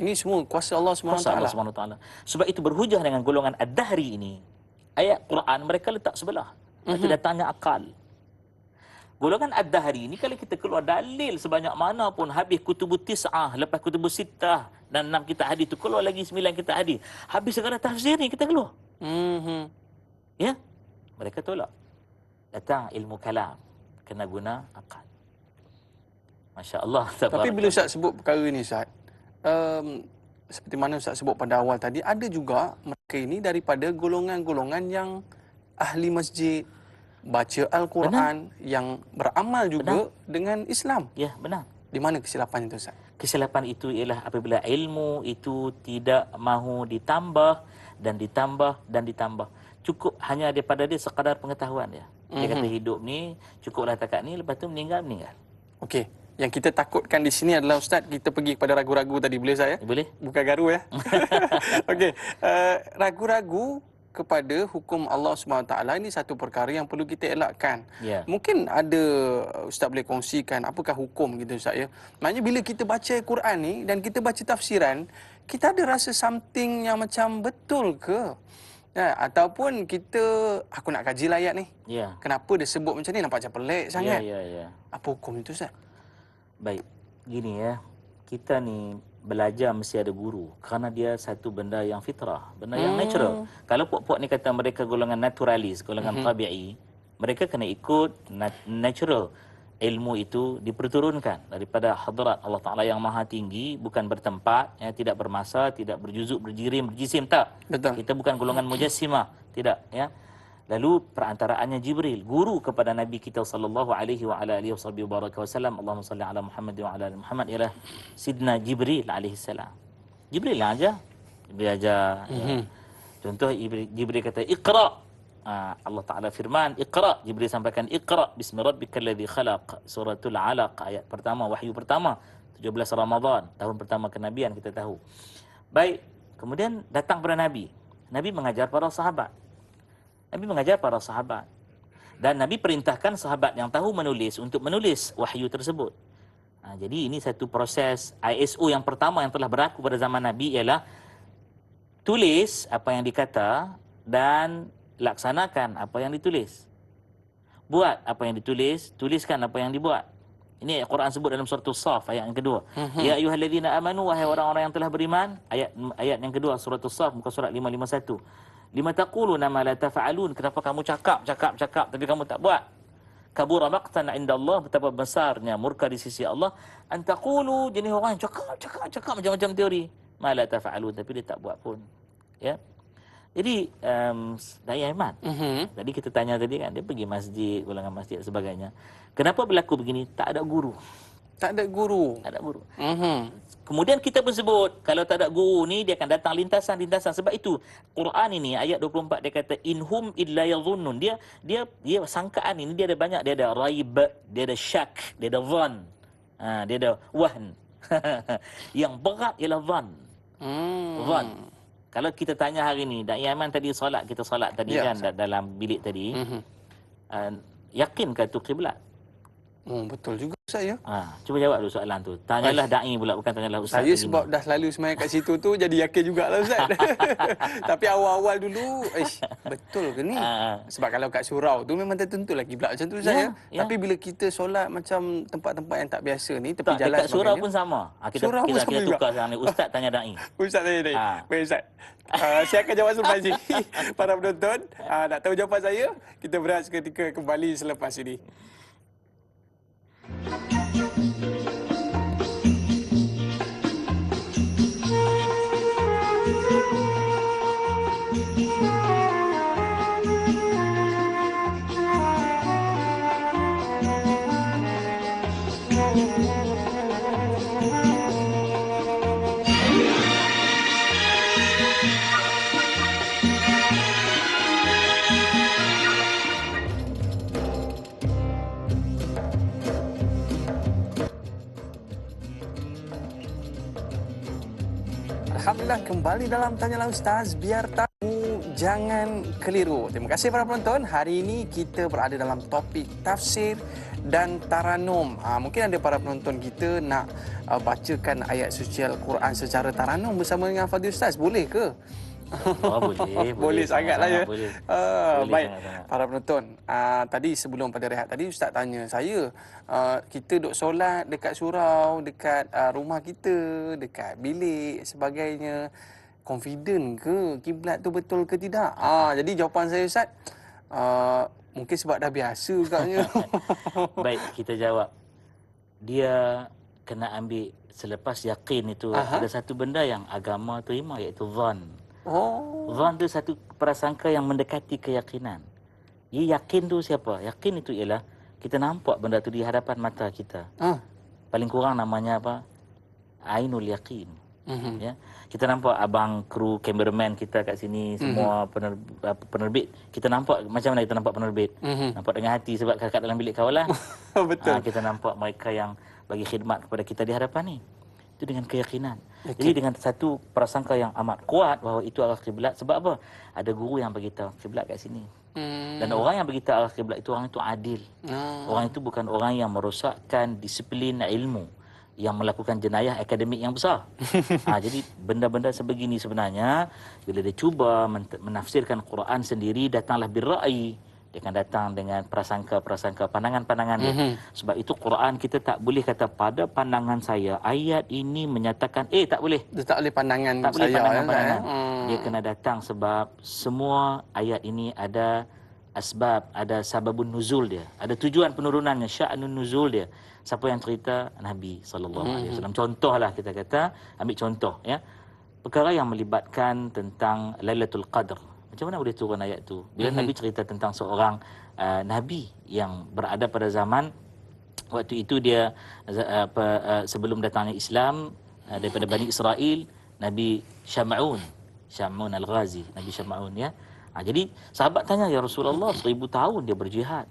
Ini semua kuasa Allah SWT. Kuasa Allah SWT. Sebab itu berhujah dengan golongan Ad-Dahri ini. Ayat Quran mereka letak sebelah. Itu datangnya akal. Golongan Ad-Dahri ini kalau kita keluar dalil sebanyak mana pun, habis kutubut tis'ah, lepas kutubut sittah dan 6 kitab hadis tu keluar lagi 9 kitab hadis. Habis segala tafsir ni kita keluar. Ya? Mereka tolak. Datang ilmu kalam, kena guna akal. Masya Allah. Tapi bila Ustaz sebut perkara ni Ustaz, seperti mana Ustaz sebut pada awal tadi, ada juga mereka ini daripada golongan-golongan yang ahli masjid, baca Al-Quran, yang beramal juga dengan Islam. Ya, benar. Di mana kesilapan itu, Ustaz? Kesilapan itu ialah apabila ilmu itu tidak mahu ditambah dan ditambah dan ditambah. Cukup hanya daripada dia sekadar pengetahuan dia. Dia kata hidup ni cukuplah takat ni, lepas tu meninggal. Okey. Yang kita takutkan di sini adalah, Ustaz, kita pergi kepada ragu-ragu tadi. Boleh, saya? Boleh? Bukan garu ya. Okey. Ragu-ragu kepada hukum Allah SWT ini satu perkara yang perlu kita elakkan. Ya. Mungkin ada Ustaz boleh kongsikan apakah hukum gitu, Ustaz, ya. Maknanya bila kita baca Quran ni dan kita baca tafsiran, kita ada rasa something yang macam betul ke? Ya, ataupun kita aku nak kaji ayat ni. Ya. Kenapa dia sebut macam ni, nampak macam pelik sangat. Ya. Apa hukum itu, Ustaz? Baik. Gini ya. Kita ni belajar mesti ada guru, kerana dia satu benda yang fitrah, benda yang natural. Kalau puak-puak ni kata mereka golongan naturalis, golongan tabi'i, mereka kena ikut natural. Ilmu itu diperturunkan daripada hadrat Allah Ta'ala yang maha tinggi, bukan bertempat, ya, tidak bermasa, tidak berjuzuk, berjirim, berjisim, tak. Betul. Kita bukan golongan mujassimah, tidak, ya. Lalu perantaraannya Jibril, guru kepada Nabi kita sallallahu alaihi wa ala alihi wasallam, Allahumma salli ala Muhammad wa ala ali Muhammad, ialah Sidna Jibril alaihi salam. Jibril lah aja. Jibril aja. Ya. Contoh Jibril kata Iqra. Allah Taala firman Iqra, Jibril sampaikan Iqra bismi rabbikal ladzi khalaq, suratul Alaq, ayat pertama, wahyu pertama, 17 Ramadan, tahun pertama kenabian kita tahu. Baik, kemudian datang kepada Nabi. Nabi mengajar para sahabat. Dan Nabi perintahkan sahabat yang tahu menulis untuk menulis wahyu tersebut. Jadi ini satu proses ISO yang pertama yang telah berlaku pada zaman Nabi, ialah tulis apa yang dikata dan laksanakan apa yang ditulis. Buat apa yang ditulis, tuliskan apa yang dibuat. Ini Al-Quran sebut dalam surah As-Saff ayat yang kedua. Ya ayyuhalladzina amanu, wahai orang-orang yang telah beriman. Ayat yang kedua surah As-Saff, muka surat 551. Lima taquluna ma la taf'alun, kenapa kamu cakap tapi kamu tak buat? Kabura maqtan 'inda Allah, betapa besarnya murka di sisi Allah. Antaqulu, jenis orang yang cakap macam-macam teori, ma la taf'alun, tapi dia tak buat pun. Ya. Jadi dai iman. Tadi kita tanya tadi kan, dia pergi masjid, golongan masjid dan sebagainya. Kenapa berlaku begini? Tak ada guru. Tak ada guru. Kemudian kita pun sebut, kalau tak ada guru ni, dia akan datang lintasan-lintasan. Sebab itu Quran ini ayat 24 dia kata inhum illa yadhunnun. Dia sangkaan ini dia ada banyak, dia ada raib, dia ada syak, dia ada dhan. Dia ada wahn. Yang berat ialah dhan. Dhan. Kalau kita tanya hari ni, Dai Aiman tadi kita solat tadi kan dalam bilik tadi. Yakin ke tu kiblat? Betul juga, Ustaz, ya. Cuba jawab dulu soalan tu. Tanyalah dai pula, bukan tanyalah ustaz. Saya sebab dah selalu semayang kat situ tu, jadi yakin jugalah, Ustaz. Tapi awal-awal dulu, betul ke ni? Sebab kalau kat surau tu memang tertentulah kiblat macam tu, Ustaz, ya. Tapi bila kita solat macam tempat-tempat yang tak biasa ni, tepi jalan dekat surau pun sama. Kita tukar sekarang ni. Ustaz tanya dai. Ustaz tanya dai. Baik, Ustaz. Saya akan jawab selepas ini. Para penonton, nak tahu jawapan saya? Kita berehat seketika, kembali selepas ini. Alhamdulillah, kembali dalam Tanyalah Ustaz, biar tahu jangan keliru. Terima kasih para penonton. Hari ini kita berada dalam topik tafsir dan taranum. Mungkin ada para penonton kita nak bacakan ayat suci Al-Quran secara taranum bersama dengan Fadil Ustaz. Boleh ke? Boleh. Boleh sangatlah ya. Boleh. Baik, sangat. para penonton. Tadi sebelum pada rehat tadi Ustaz tanya saya, kita duk solat dekat surau, dekat rumah kita, dekat bilik sebagainya, confident ke kiblat tu betul ke tidak? Jadi jawapan saya, Ustaz, mungkin sebab dah biasa agaknya. Baik, kita jawab. Dia kena ambil selepas yakin itu. Ada satu benda yang agama terima, iaitu zan. Zan tu satu prasangka yang mendekati keyakinan. Yakin tu siapa? Yakin itu ialah kita nampak benda tu di hadapan mata kita. paling kurang namanya apa? Ainul Yaqin. Ya. Kita nampak abang kru cameraman kita kat sini, semua penerbit. Kita nampak macam mana kita nampak penerbit? Nampak dengan hati sebab kakak dalam bilik kawalan. Betul. Kita nampak mereka yang bagi khidmat kepada kita di hadapan ni. Itu dengan keyakinan. Jadi dengan satu prasangka yang amat kuat bahawa itu arah kiblat. Sebab apa? Ada guru yang beritahu kiblat kat sini. Dan orang yang beritahu arah kiblat itu orang itu adil. Orang itu bukan orang yang merosakkan disiplin ilmu, yang melakukan jenayah akademik yang besar. Jadi benda-benda sebegini sebenarnya bila dia cuba menafsirkan Quran sendiri, datanglah birra'i. Dia akan datang dengan prasangka-prasangka, pandangan-pandangan dia. Sebab itu Quran kita tak boleh kata pada pandangan saya ayat ini menyatakan tak boleh. Dia tak boleh pandangan Tak boleh saya pandangan-pandangan. Dia kena datang sebab semua ayat ini ada asbab, ada sababun nuzul dia. Ada tujuan penurunannya, sya'nun nuzul dia. Siapa yang cerita? Nabi SAW. Contohlah kita kata, ambil contoh ya. Perkara yang melibatkan tentang Lailatul Qadr. Macam mana boleh turun ayat tu? Bila Nabi cerita tentang seorang Nabi yang berada pada zaman waktu itu dia sebelum datangnya Islam daripada Bani Israel, Nabi Syam'un Al-Ghazi, Nabi Syam'un ya. Jadi sahabat tanya, ya Rasulullah, 1000 tahun dia berjihad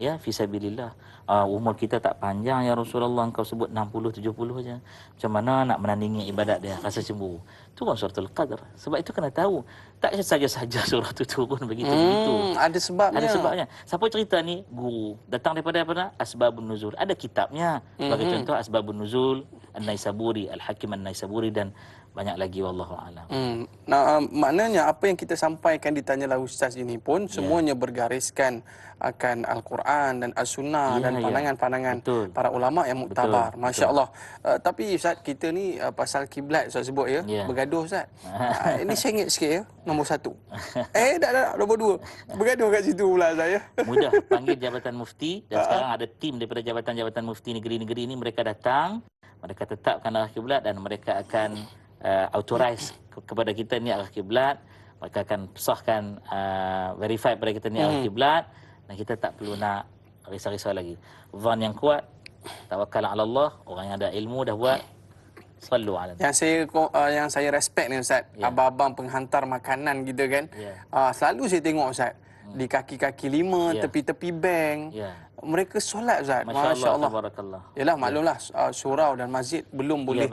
ya fi sabilillah. Umur kita tak panjang ya Rasulullah, engkau sebut 60 70 saja. Macam mana nak menandingi ibadat dia? Rasa cemburu. Turun suratul Qadr. Sebab itu kena tahu, tak saja-saja surah itu turun begitu-begitu. Ada sebabnya. Ada sebabnya. Siapa cerita ni? Guru. Datang daripada apa? Asbabun Nuzul. Ada kitabnya. Sebagai contoh Asbabun Nuzul An-Naisaburi, Al-Hakim An-Naisaburi dan banyak lagi, wallahu a'lam. Maknanya apa yang kita sampaikan di Tanyalah Ustaz ini pun semuanya bergariskan akan Al-Quran dan As-Sunnah dan pandangan-pandangan para ulama yang muktabar. Masya Allah. Tapi Ustaz, kita ni pasal kiblat Ustaz sebut ya, bergaduh Ustaz. Ini sengit sikit ya, nombor 1. Tak, nombor 2. Bergaduh kat situ pula saya. Mudah, panggil Jabatan Mufti dan sekarang ada tim daripada Jabatan-Jabatan Mufti negeri-negeri ini, mereka datang, mereka tetapkan arah kiblat dan mereka akan authorize kepada kita ni arah kiblat. Mereka akan sahkan verify kepada kita ni arah kiblat dan kita tak perlu nak risau-risau lagi. Zan yang kuat, tawakal ala Allah, orang yang ada ilmu dah buat. Sallu ala yang saya respect ni Ustaz, abang-abang penghantar makanan kita kan. Selalu saya tengok Ustaz di kaki-kaki lima, tepi-tepi bank. Mereka solat Ustaz. Masya Allah. Yalah, maklumlah surau dan masjid belum boleh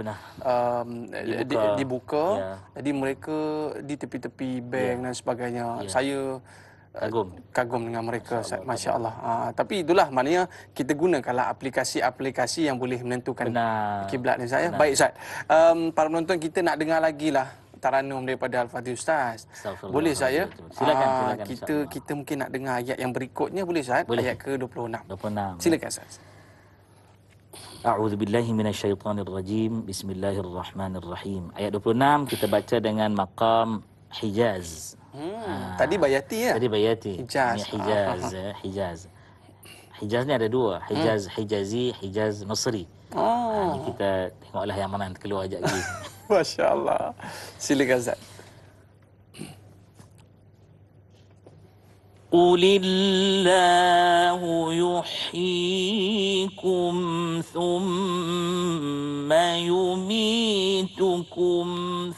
dibuka. Jadi mereka di tepi-tepi bank dan sebagainya. Saya kagum dengan mereka Ustaz. Masya Allah. Tapi itulah maknanya kita gunakanlah aplikasi-aplikasi yang boleh menentukan kiblat ni Ustaz. Baik Ustaz. Para penonton, kita nak dengar lagi lah taranum daripada Al-Fatih Ustaz. Boleh saya? Silakan. Kita mungkin nak dengar ayat yang berikutnya, boleh Ustaz? Boleh. Ayat ke-26. Silakan Ustaz. A'udzu billahi minasyaitonir rajim. Bismillahirrahmanirrahim. Ayat 26 kita baca dengan maqam Hijaz. Tadi Bayati ya? Tadi Bayati. Hijaz. Ini Hijaz. Hijaz ni ada dua. Hijaz Hijazi, Hijaz Masri. Ini kita tengoklah yang mana yang keluar ajak lagi. Masya Allah. Silakan Ustaz. Qulillahu yuhyikum thumma yumitukum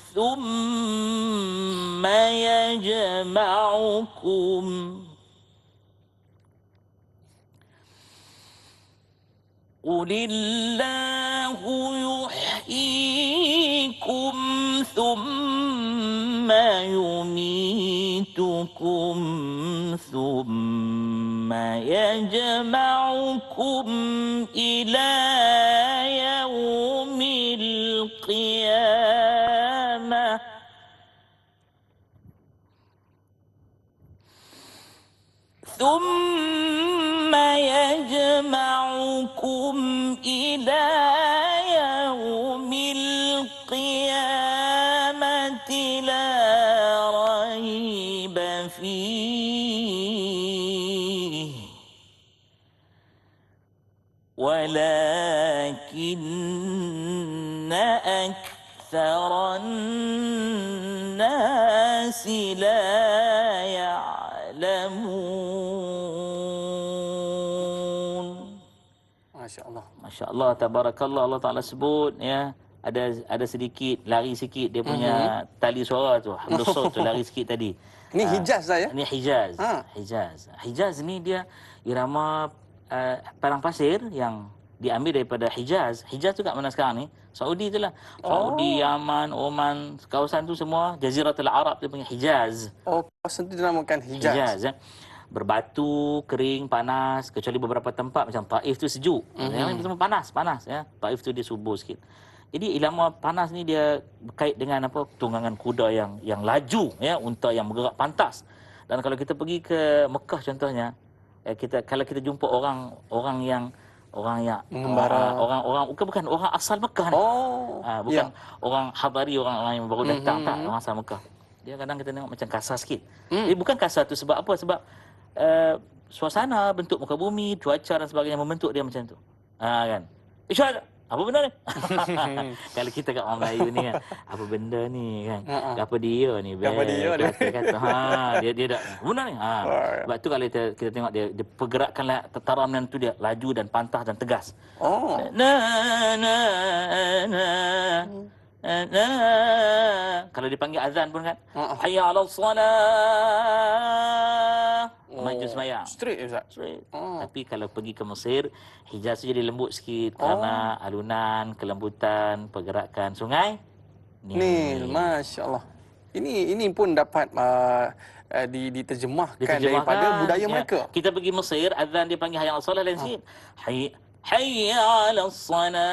thumma yajma'ukum. Qulillahu yuhyikum thumma yumitukum thumma yajma'ukum ila yaumil qiyamah. ثم يجمعكم إلى يوم القيامة لا ريب فيه ولكن أكثر الناس لا يعلمون. Masya Allah, tabarakallah, Allah Ta'ala sebut ya, ada sedikit lari sikit dia punya tali suara tu, hablus saut tu lari sikit tadi. Ini Hijaz lah ya? Ini Hijaz. Hijaz ni dia irama padang pasir yang diambil daripada Hijaz. Hijaz tu kat mana sekarang ni? Saudi tu lah. Saudi, Yaman, Oman, kawasan tu semua Jaziratul Arab dia punya Hijaz. Kawasan tu dinamakan Hijaz. Hijaz ya. Berbatu, kering, panas, kecuali beberapa tempat macam Taif tu sejuk. Yang lain semua panas ya. Taif tu dia subur sikit. Jadi ilmu panas ni dia berkait dengan apa? Tunggangan kuda yang laju ya, unta yang bergerak pantas. Dan kalau kita pergi ke Mekah contohnya, kalau kita jumpa orang yang mengembara, bukan orang asal Mekah ni. Bukan orang Hadari, orang yang baru datang, tak, orang asal Mekah. Dia kadang kita tengok macam kasar sikit. Jadi bukan kasar tu sebab apa? Sebab suasana, bentuk muka bumi, cuaca dan sebagainya membentuk dia macam tu. Kan? Isyad, apa benda ni? Kalau kita kat orang Melayu ni kan, apa benda ni kan? Apa dia ni? Apa dia ni? Kata, dia dah, apa benda ni? Sebab tu kalau kita tengok dia pergerakan tataran tu dia laju dan pantas dan tegas. Kalau dipanggil azan pun kan, hayya 'alas salah, maju sembahyang. Straight Ustaz. Straight. Tapi kalau pergi ke Mesir, Hijaz tu jadi lembut sikit kerana alunan, kelembutan, pergerakan sungai Nil. Masya-Allah. Ini pun dapat diterjemahkan daripada budaya mereka. Kita pergi Mesir, azan dia panggil hayya 'alas salah lain sikit. Hayya 'alas salah.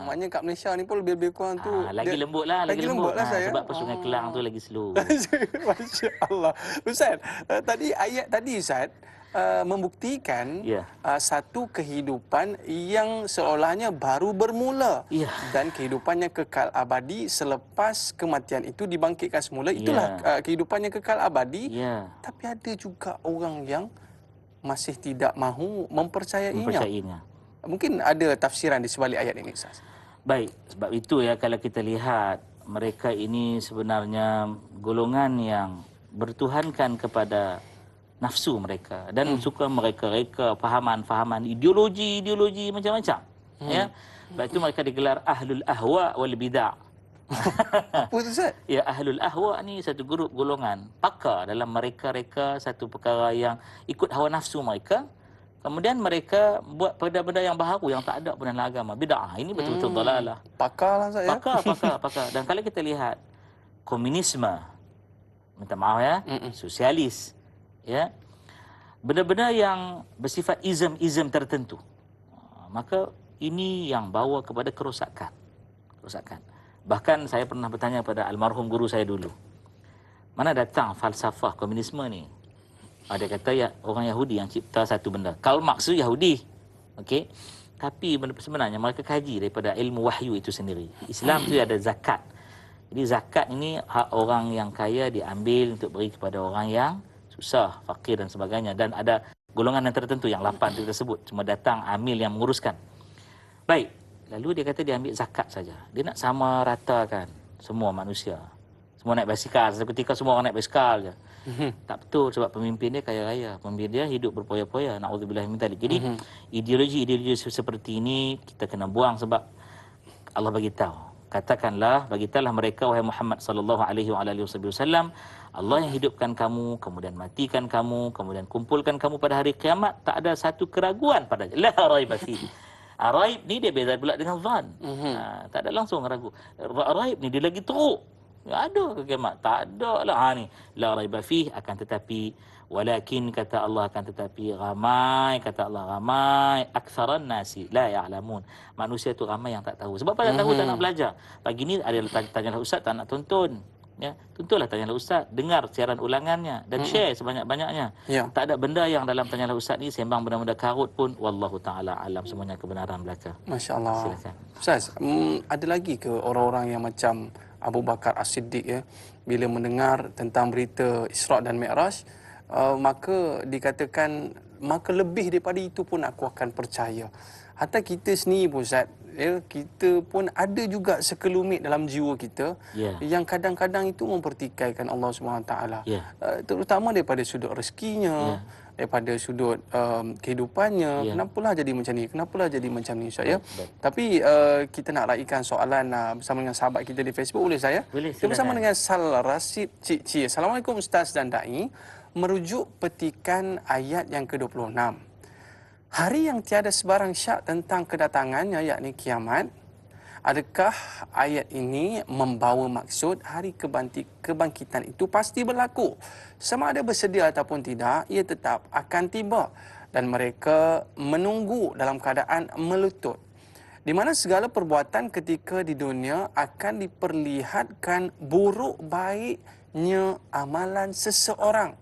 Maknanya kat Malaysia ni pun lebih kurang tu lagi lembut lah, lagi lembut lah saya. Sebab Sungai Kelang tu lagi slow. Masya-Allah. Ustaz, ayat tadi Ustaz membuktikan satu kehidupan yang seolahnya baru bermula dan kehidupannya kekal abadi selepas kematian itu dibangkitkan semula. Itulah kehidupannya kekal abadi. Tapi ada juga orang yang masih tidak mahu mempercayainya. Mungkin ada tafsiran di sebalik ayat ini, Ustaz. Baik, sebab itu ya kalau kita lihat mereka ini sebenarnya golongan yang bertuhankan kepada nafsu mereka dan suka mereka fahaman ideologi macam-macam. Ya. Sebab itu mereka digelar ahlul ahwa wal bidah. Apa tu Ustaz? Ya, ahlul ahwa ni satu grup golongan pakar dalam mereka satu perkara yang ikut hawa nafsu mereka. Kemudian mereka buat benda-benda yang baharu yang tak ada pun dalam agama. Bid'ah. Ini betul-betul dalalah. Pakar lah saya. Pakar. Dan kalau kita lihat komunisme, minta maaf ya, sosialis, ya, benda-benda yang bersifat izm tertentu, maka ini yang bawa kepada kerosakan. Bahkan saya pernah bertanya kepada almarhum guru saya dulu, mana datang falsafah komunisme ni? Dia kata ya orang Yahudi yang cipta satu benda. Karl Marx tu Yahudi. Okey. Tapi sebenarnya mereka kaji daripada ilmu wahyu itu sendiri. Islam tu ada zakat. Jadi zakat ini hak orang yang kaya diambil untuk beri kepada orang yang susah, fakir dan sebagainya. Dan ada golongan yang tertentu yang 8 itu tersebut. Cuma datang amil yang menguruskan. Baik. Lalu dia kata dia ambil zakat saja. Dia nak sama ratakan semua manusia. Semua naik basikal. Satu ketika semua orang naik basikal je. Tak betul sebab pemimpin dia kaya raya. Pemimpin dia hidup berpoya-poya. Na'udzubillah min dzalik. Jadi ideologi seperti ini kita kena buang sebab Allah bagi tahu. Bagitalah mereka wahai Muhammad sallallahu alaihi wasallam, Allah yang hidupkan kamu, kemudian matikan kamu, kemudian kumpulkan kamu pada hari kiamat, tak ada satu keraguan padanya. La raiba fihi. Raib ni dia beza pula dengan zan. Tak ada langsung ragu. Raib ni dia lagi teruk. Ada ke kiamat? Tak ada lah. Ni la raiba fih, akan tetapi walakin kata Allah akan tetapi ramai aktsaran nasi la ya'lamun. Manusia tu ramai yang tak tahu. Sebab apa tak tahu, tak nak belajar. Pagi ni ada tanyalah ustaz, tak nak tonton. Ya, tentulah tanyalah ustaz, dengar siaran ulangannya dan share sebanyak-banyaknya. Tak ada benda yang dalam tanyalah ustaz ni sembang benda-benda karut pun, wallahu taala alam, semuanya kebenaran belaka. Masya-Allah. Ustaz, ada lagi ke orang-orang yang macam Abu Bakar As-Siddiq ya, bila mendengar tentang berita Isra' dan Mi'raj, maka dikatakan maka lebih daripada itu pun aku akan percaya. hatta kita sendiri pun Ustaz, ya, kita pun ada juga sekelumit dalam jiwa kita yang kadang-kadang itu mempertikaikan Allah SWT. Terutama daripada sudut rezekinya, daripada sudut kehidupannya. Kenapalah jadi macam ni? Kenapalah jadi macam ni, Ustaz, ya? Tapi kita nak raikan soalan bersama dengan sahabat kita di Facebook, boleh saya? Boleh, Kita bersama dengan Sal Rasid Cik Ci. Assalamualaikum Ustaz dan Da'i. Merujuk petikan ayat yang ke-26. Hari yang tiada sebarang syak tentang kedatangannya, yakni kiamat. Adakah ayat ini membawa maksud hari kebangkitan itu pasti berlaku? Sama ada bersedia ataupun tidak, ia tetap akan tiba. Dan mereka menunggu dalam keadaan melutut. Di mana segala perbuatan ketika di dunia akan diperlihatkan buruk baiknya amalan seseorang.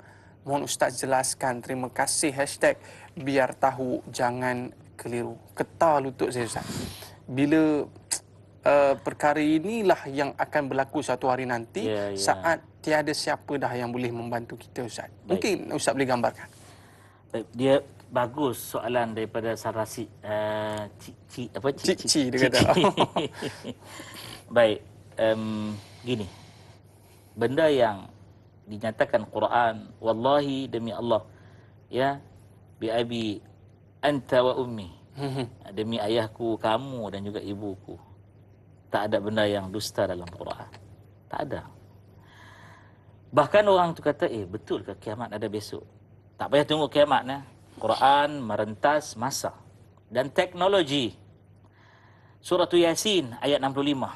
Mohon Ustaz jelaskan. Terima kasih. Hashtag biar tahu jangan keliru. Ketar lutut saya, Ustaz. Bila perkara inilah yang akan berlaku satu hari nanti, saat tiada siapa dah yang boleh membantu kita, Ustaz. Mungkin Ustaz boleh gambarkan. Baik, dia bagus soalan daripada Sarasi Cik dia kata. Baik, gini. Benda yang dinyatakan Quran, wallahi demi Allah, ya, bi abi anta wa ummi, demi ayahku, kamu dan juga ibuku. Tak ada benda yang dusta dalam Quran. Tak ada. Bahkan orang tu kata, betul ke kiamat ada besok? Tak payah tunggu kiamat. Quran merentas masa dan teknologi. Surah Yasin ayat 65.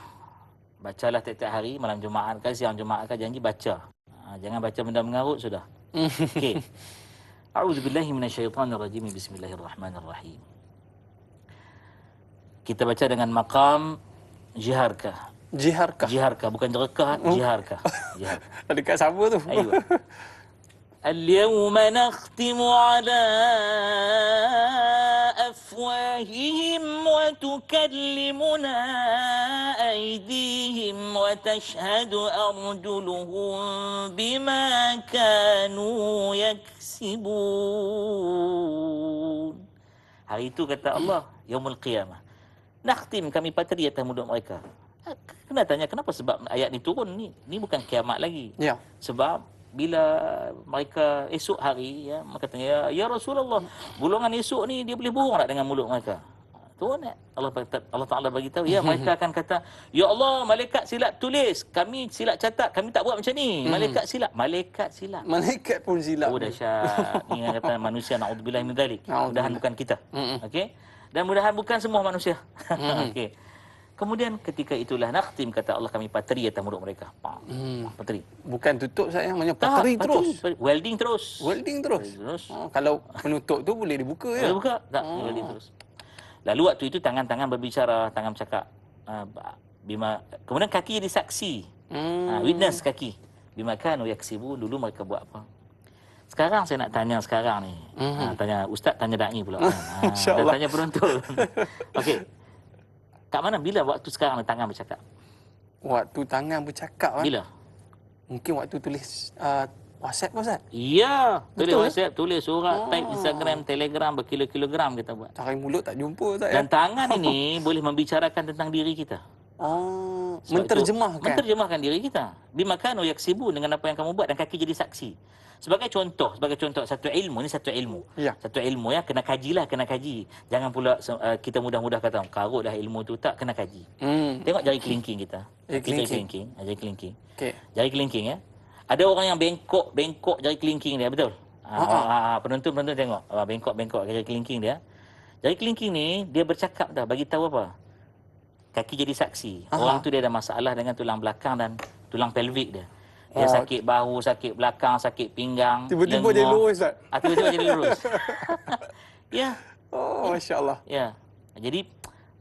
Bacalah tiap-tiap hari, malam Jumaat ke, siang Jumaat ke, janji baca. Jangan baca benda mengarut sudah. Okey. A'udzubillahi minasyaitonirrajim. Bismillahirrahmanirrahim. Kita baca dengan maqam jiharka. Jiharka, bukan jerkah, jiharka. Dekat sama tu. Ayuh. Al-yawma nakhtimu ala afwahihim wa tukallimuna aydihim wa tashhadu arjuluhum bima kanu yaksibun. Hari itu kata Allah, yaumul qiyamah, nakhtim, kami patri atas mulut mereka. Kena tanya kenapa sebab ayat ni turun ni? Ni bukan kiamat lagi. Sebab bila mereka esok hari, ya, mereka tanya, ya Rasulullah, golongan esok ni dia boleh bohong tak dengan mulut mereka? Turun Allah Ta'ala bagi tahu, ya, mereka akan kata, ya Allah, malaikat silap tulis, kami silap catat, kami tak buat macam ni. Malaikat silap. Malaikat pun silap. Oh, dahsyat. Ni yang kata manusia, na'udzubillah min dzalik. Mudahan bukan kita. Okey. Dan mudahan bukan semua manusia. Okey. Kemudian ketika itulah nakhtim, kata Allah, kami patri atas mulut mereka. Patri. Bukan tutup saya, hanya patri terus. Welding terus. Kalau penutup tu boleh dibuka, ya? Boleh buka. Tak, welding terus. Lalu waktu itu tangan-tangan berbicara, tangan bercakap. Kemudian kaki jadi saksi. Witness kaki. Bima kanu yaksibu, dulu mereka buat apa. Sekarang saya nak tanya sekarang ni. Tanya Ustaz, tanya da'i pula. Dan tanya penonton. Okey. Kat mana? Bila waktu sekarang tangan bercakap? Waktu tangan bercakap, bila? Mungkin waktu tulis WhatsApp, Ustaz? Ya, tulis WhatsApp, tulis surat, type Instagram, Telegram, berkilo-kilogram kita buat. Tarik mulut tak jumpa, Ustaz. Dan tangan ini boleh membicarakan tentang diri kita. Menterjemahkan diri kita. Bima kanu yaksibun, dengan apa yang kamu buat, dan kaki jadi saksi. Sebagai contoh satu ilmu, ni satu ilmu. Satu ilmu, ya, kena kajilah, kena kaji. Jangan pula kita mudah-mudah kata karut dah ilmu tu, tak, kena kaji. Tengok jari kelingking kita. Jari kelingking. Jari kelingking, ya. Ada orang yang bengkok jari kelingking dia, betul? Penonton tengok. Bengkok jari kelingking dia. Jari kelingking ni dia bercakap dah, bagi tahu apa? Kaki jadi saksi. Orang tu dia ada masalah dengan tulang belakang dan tulang pelvik dia. Dia sakit bahu, sakit belakang, sakit pinggang. Tiba-tiba jadi lurus, Ustaz. Tiba-tiba jadi lurus. Ya. Masya Allah. Ya. Jadi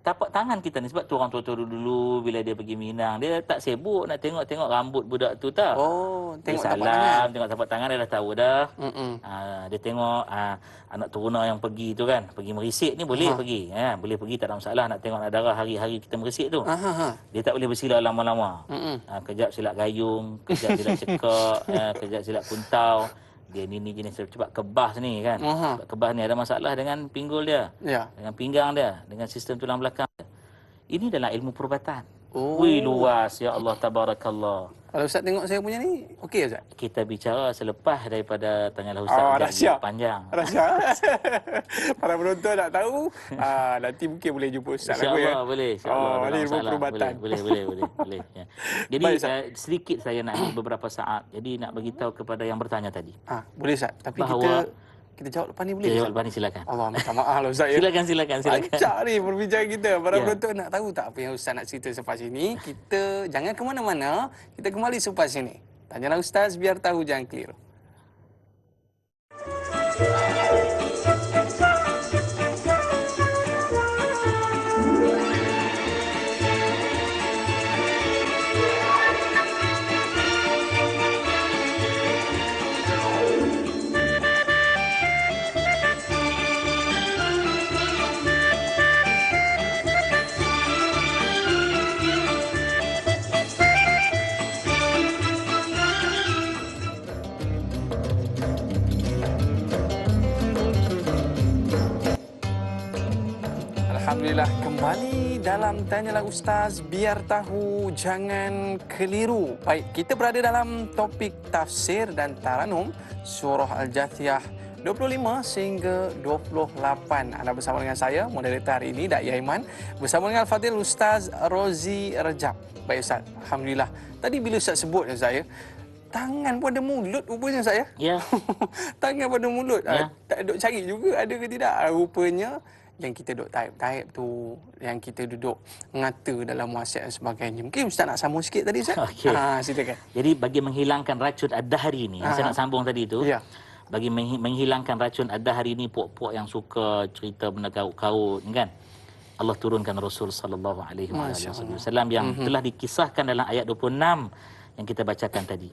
tapak tangan kita ni, sebab tu orang tua-tua dulu bila dia pergi Minang, dia tak sibuk nak tengok rambut budak tu, tak. Tengok tapak tangan. Tengok tapak tangan, dia dah tahu dah. Dia tengok anak turuna yang pergi tu kan, pergi merisik ni boleh pergi. Boleh pergi, tak ada masalah. Nak tengok nak darah hari-hari kita merisik tu. Dia tak boleh bersila lama-lama. Kejap silap gayung, kejap silap cekak, kejap silap kuntau. dia ni jenis cepat kebas ni kan. Aha. Cepat kebas ni ada masalah dengan pinggul dia, Ya. dengan pinggang dia, dengan sistem tulang belakang dia. Ini dalam ilmu perubatan. Oh. Wih, luas, ya Allah, tabarakallah. Kalau Ustaz tengok saya punya ni, okey Ustaz? Kita bicara selepas daripada tanyalah Ustaz rahsia. panjang. Rahsia. Para penonton nak tahu, nanti mungkin boleh jumpa Ustaz aku ya. InsyaAllah boleh. InsyaAllah tak ada ilmu masalah. perubatan. Boleh. Ya. Jadi Baik, Ustaz. sedikit saya nak ambil beberapa saat. Jadi nak beritahu kepada yang bertanya tadi. Boleh Ustaz. Tapi Bahawa- kita jawab lepas ni boleh? Kita jawab Ustaz? lepas ni silakan. Allah minta maaf lah Ustaz ya. Silakan. Lancar ni perbincangan kita. Para Ya. penonton nak tahu tak apa yang Ustaz nak cerita selepas ini? Kita jangan ke mana-mana. Kita kembali selepas ini. Tanyalah Ustaz biar tahu jangan keliru. Alhamdulillah, kembali dalam Tanyalah Ustaz biar tahu jangan keliru. Baik, kita berada dalam topik tafsir dan taranum surah Al-Jathiyah 25 sehingga 28. Anda bersama dengan saya, moderator hari ini, Dak Yaiman, bersama dengan Al-Fadhil Ustaz Rozi Rejab. Baik Ustaz, Alhamdulillah. Tadi bila Ustaz sebut saya, tangan pada mulut rupanya saya. Ya. Tangan pada mulut. Ya. Tak duk cari juga ada ke tidak. Rupanya yang kita duk taip-taip tu, yang kita duduk ngata dalam wasiat dan sebagainya. Mungkin Ustaz nak sambung sikit tadi Ustaz? Okey. Silakan. Jadi bagi menghilangkan racun ad-dahri ni, yang saya nak sambung tadi tu. Ya. Bagi menghilangkan racun ad-dahri ni, puak-puak yang suka cerita benda kaut-kaut kan. Allah turunkan Rasul sallallahu alaihi wasallam yang telah dikisahkan dalam ayat 26 yang kita bacakan tadi.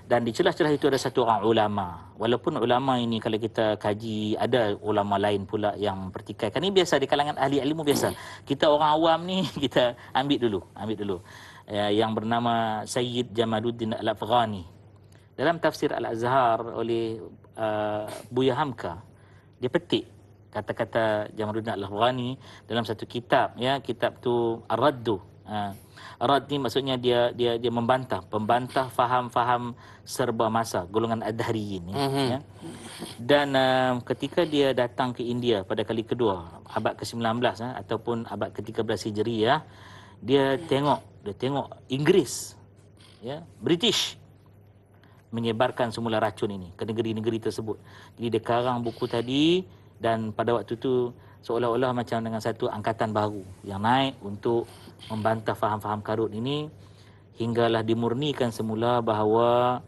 Dan di celah-celah itu ada satu orang ulama. Walaupun ulama ini kalau kita kaji, ada ulama lain pula yang pertikaikan. Ini biasa di kalangan ahli ilmu biasa. Kita orang awam ni kita ambil dulu. Yang bernama Sayyid Jamaluddin Al-Afghani. Dalam tafsir Al-Azhar oleh Buya Hamka, dia petik kata-kata Jamaluddin Al-Afghani dalam satu kitab, ya, kitab tu Ar-Raddu. Rad ni maksudnya dia membantah faham-faham serba masa golongan ad-dahriyin ni, ya. Dan ketika dia datang ke India pada kali kedua abad ke-19 ataupun abad ke-13 Hijriah, dia tengok Inggeris, ya, British menyebarkan semula racun ini ke negeri-negeri tersebut. Jadi dia karang buku tadi, dan pada waktu itu seolah-olah macam dengan satu angkatan baru yang naik untuk membantah faham-faham karut ini, hinggalah dimurnikan semula bahawa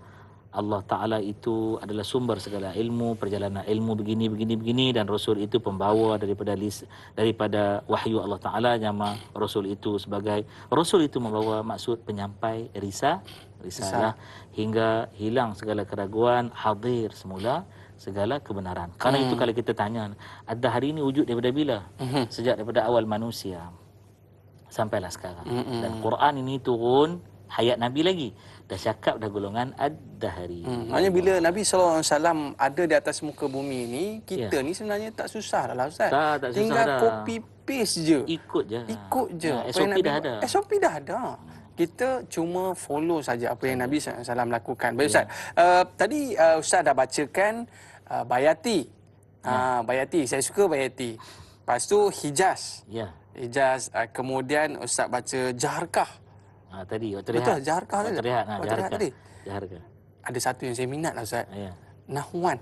Allah Ta'ala itu adalah sumber segala ilmu, perjalanan ilmu begini, dan Rasul itu pembawa daripada wahyu Allah Ta'ala. Nama Rasul itu sebagai Rasul itu membawa maksud penyampai risalah, hingga hilang segala keraguan, hadir semula segala kebenaran. Karena itu kalau kita tanya, ada hari ini wujud daripada bila? Sejak daripada awal manusia sampailah sekarang. Dan Quran ini turun hayat Nabi lagi. Dah cakap dah golongan ad-dahri. Maknanya bila Nabi SAW ada di atas muka bumi ini, kita ni sebenarnya tak susah dah lah Ustaz. Tak susah tinggal dah. copy paste je. Ikut je. Apa SOP yang Nabi dah ada. SOP dah ada. Kita cuma follow saja apa yang Nabi SAW lakukan. Baik Ustaz. Tadi Ustaz dah bacakan Bayati. Bayati, saya suka Bayati. Lepas tu Hijaz. Ya. Hijaz, kemudian Ustaz baca Jaharkah. Tadi waktu Betul, rehat. Jaharkah tadi. Waktu rehat, Waktu rehat tadi. Jaharkah. Ada satu yang saya minat lah Ustaz. Ya. Nahwan.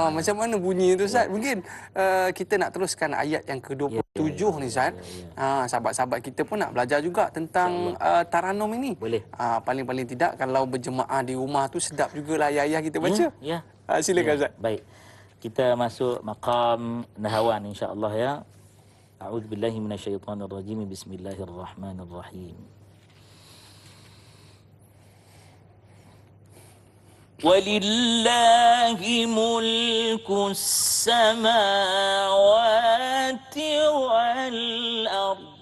Macam mana bunyi itu Ustaz? Mungkin kita nak teruskan ayat yang ke-27 ni Ustaz. Sahabat-sahabat kita pun nak belajar juga tentang taranum ini. Boleh. Paling-paling tidak kalau berjemaah di rumah tu sedap jugalah ayah-ayah kita baca. Ya. Silakan Ustaz. Baik. Kita masuk maqam Nahwan insya-Allah ya. A'udzubillahi minasyaitonirrajim. Bismillahirrahmanirrahim. ولله ملك السماوات والأرض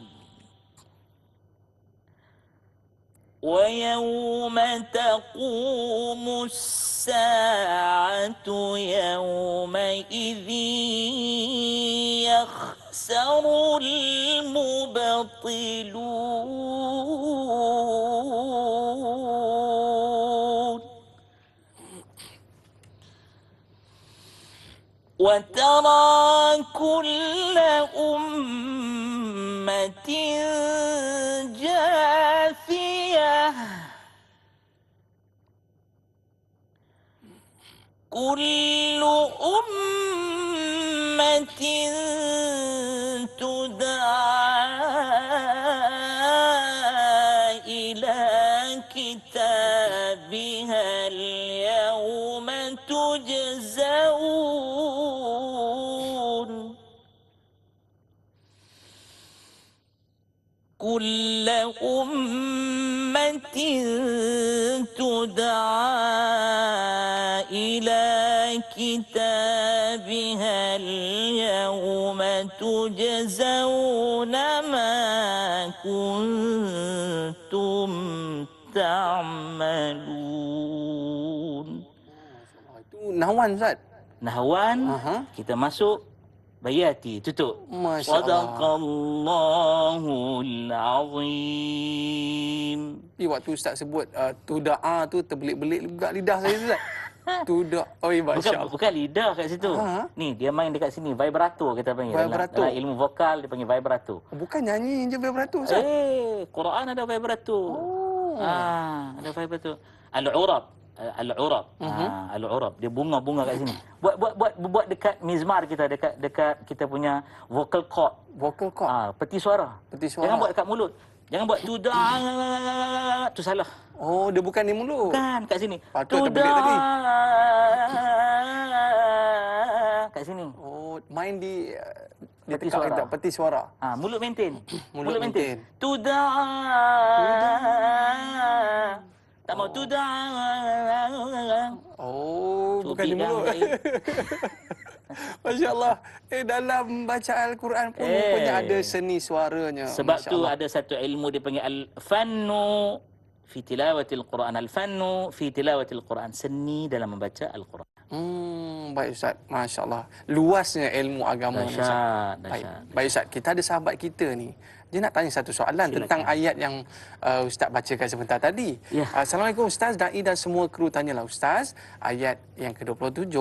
ويوم تقوم الساعة الساعة يومئذ يخسر المبطلون وترى كل أمة جاثية كل أمة تدعى إلى كتابها اليوم تجزون كل أمة تدعى إلى كتابها اليوم تجزون ما كنتم تعملون. Itu nahwan Ustaz. Nahwan, Aha. kita masuk bayati, tutup. Masya Allah. Sadaqallahul azim. Tapi waktu Ustaz sebut tuda'a tu terbelit-belit juga lidah saya Ustaz. Tuda'. Oi, Masya Allah. Bukan lidah kat situ. Ha? Ni, dia main dekat sini. Vibrato kita panggil. Vibrato. Dalam ilmu vokal, dia panggil vibrato. Bukan nyanyi je vibrato Ustaz. Quran ada vibrato. Oh. Ada vibrato. Al-urab. Al-urab. Al-urab. Dia bunga-bunga kat sini. Buat dekat mizmar kita, dekat kita punya vocal cord. Vocal cord. Peti suara. Peti suara. Jangan buat dekat mulut. Jangan buat tu tu salah. Oh, dia bukan di mulut. Bukan kat sini. Patut terbelit tadi. Kat sini. Oh, main di Peti tekak suara. kita, peti suara. Mulut maintain. Mulut maintain. Tak mau Oh, bukan di Cubit mulut. yang baik. Masya Allah. Dalam baca Al-Quran pun rupanya ada seni suaranya. Sebab Masya tu Allah. ada satu ilmu dipanggil al-fannu fi tilawatil Quran. Al-fannu fi tilawatil Quran. Seni dalam membaca Al-Quran. Baik Ustaz. Masya Allah. Luasnya ilmu agama. Dahsyat, Baik. dahsyat. Baik Ustaz. Kita ada sahabat kita ni. Dia nak tanya satu soalan. Silakan. Tentang ayat yang Ustaz bacakan sebentar tadi. Ya. Assalamualaikum Ustaz. Da'i dan semua kru tanyalah Ustaz. Ayat yang ke-27.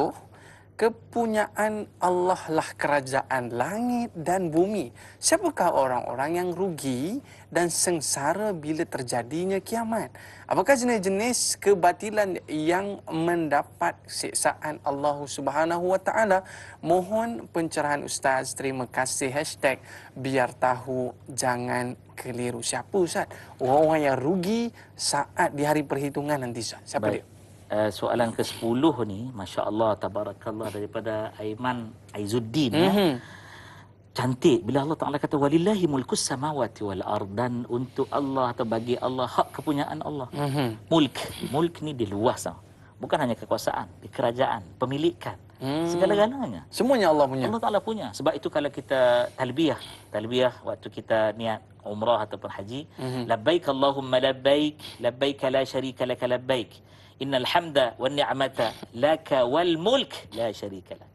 Kepunyaan Allah lah kerajaan langit dan bumi. Siapakah orang-orang yang rugi dan sengsara bila terjadinya kiamat? Apakah jenis-jenis kebatilan yang mendapat siksaan Allah Subhanahu Wa Taala? Mohon pencerahan Ustaz. Terima kasih. Hashtag biar tahu jangan keliru. Siapa Ustaz? Orang-orang yang rugi saat di hari perhitungan nanti Ustaz. Siapa dia? Soalan ke-10 ni, Masya Allah, Tabarakallah, daripada Aiman Aizuddin. Ya. Cantik bila Allah Ta'ala kata walillahi mulkus samawati wal ard, dan untuk Allah atau bagi Allah hak kepunyaan Allah. Mulk ni dia luas tau. Bukan hanya kekuasaan, di kerajaan, pemilikan, segala-galanya. Semuanya Allah punya. Allah Ta'ala punya. Sebab itu kalau kita talbiyah waktu kita niat umrah ataupun haji, labbaik Allahumma labbaik la syarika laka labbaik. Innal hamda wan ni'mata laka wal mulk la syarika lak.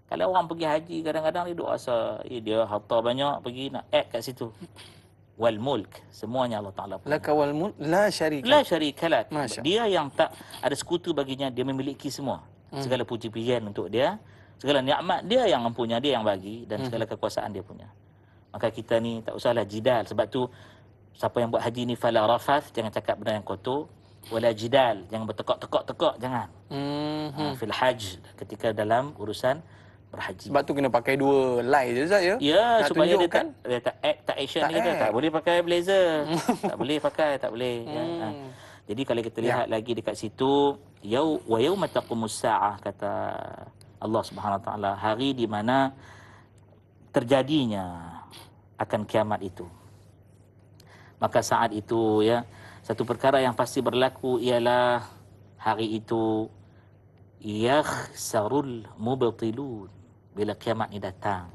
Kalau orang pergi haji kadang-kadang dia duk rasa dia harta banyak, pergi nak add kat situ. Wal mulk, semuanya Allah Taala punya. Laka wal mulk la syarika. La syarika lak. Masya. Dia yang tak ada sekutu baginya, dia memiliki semua. Segala puji-pujian untuk dia, segala nikmat dia yang mempunyai, dia yang bagi, dan segala kekuasaan dia punya. Maka kita ni tak usahlah jidal. Sebab tu siapa yang buat haji ni fala rafath, jangan cakap benda yang kotor. Wala jidal, jangan bertekak-tekak, jangan. Fil hajj, ketika dalam urusan berhaji. Sebab tu kena pakai dua lay je Ustaz ya. Ya, nak supaya tunjukkan. dia tak act, tak action ni kita. act. Tak boleh pakai blazer. Tak boleh. Ya. Jadi kalau kita lihat lagi dekat situ, wa yauma taqumus saah, kata Allah Subhanahu Wa Taala, hari di mana terjadinya akan kiamat itu. Maka saat itu ya, satu perkara yang pasti berlaku ialah hari itu yakhsarul mubtilun. Bila kiamat ni datang,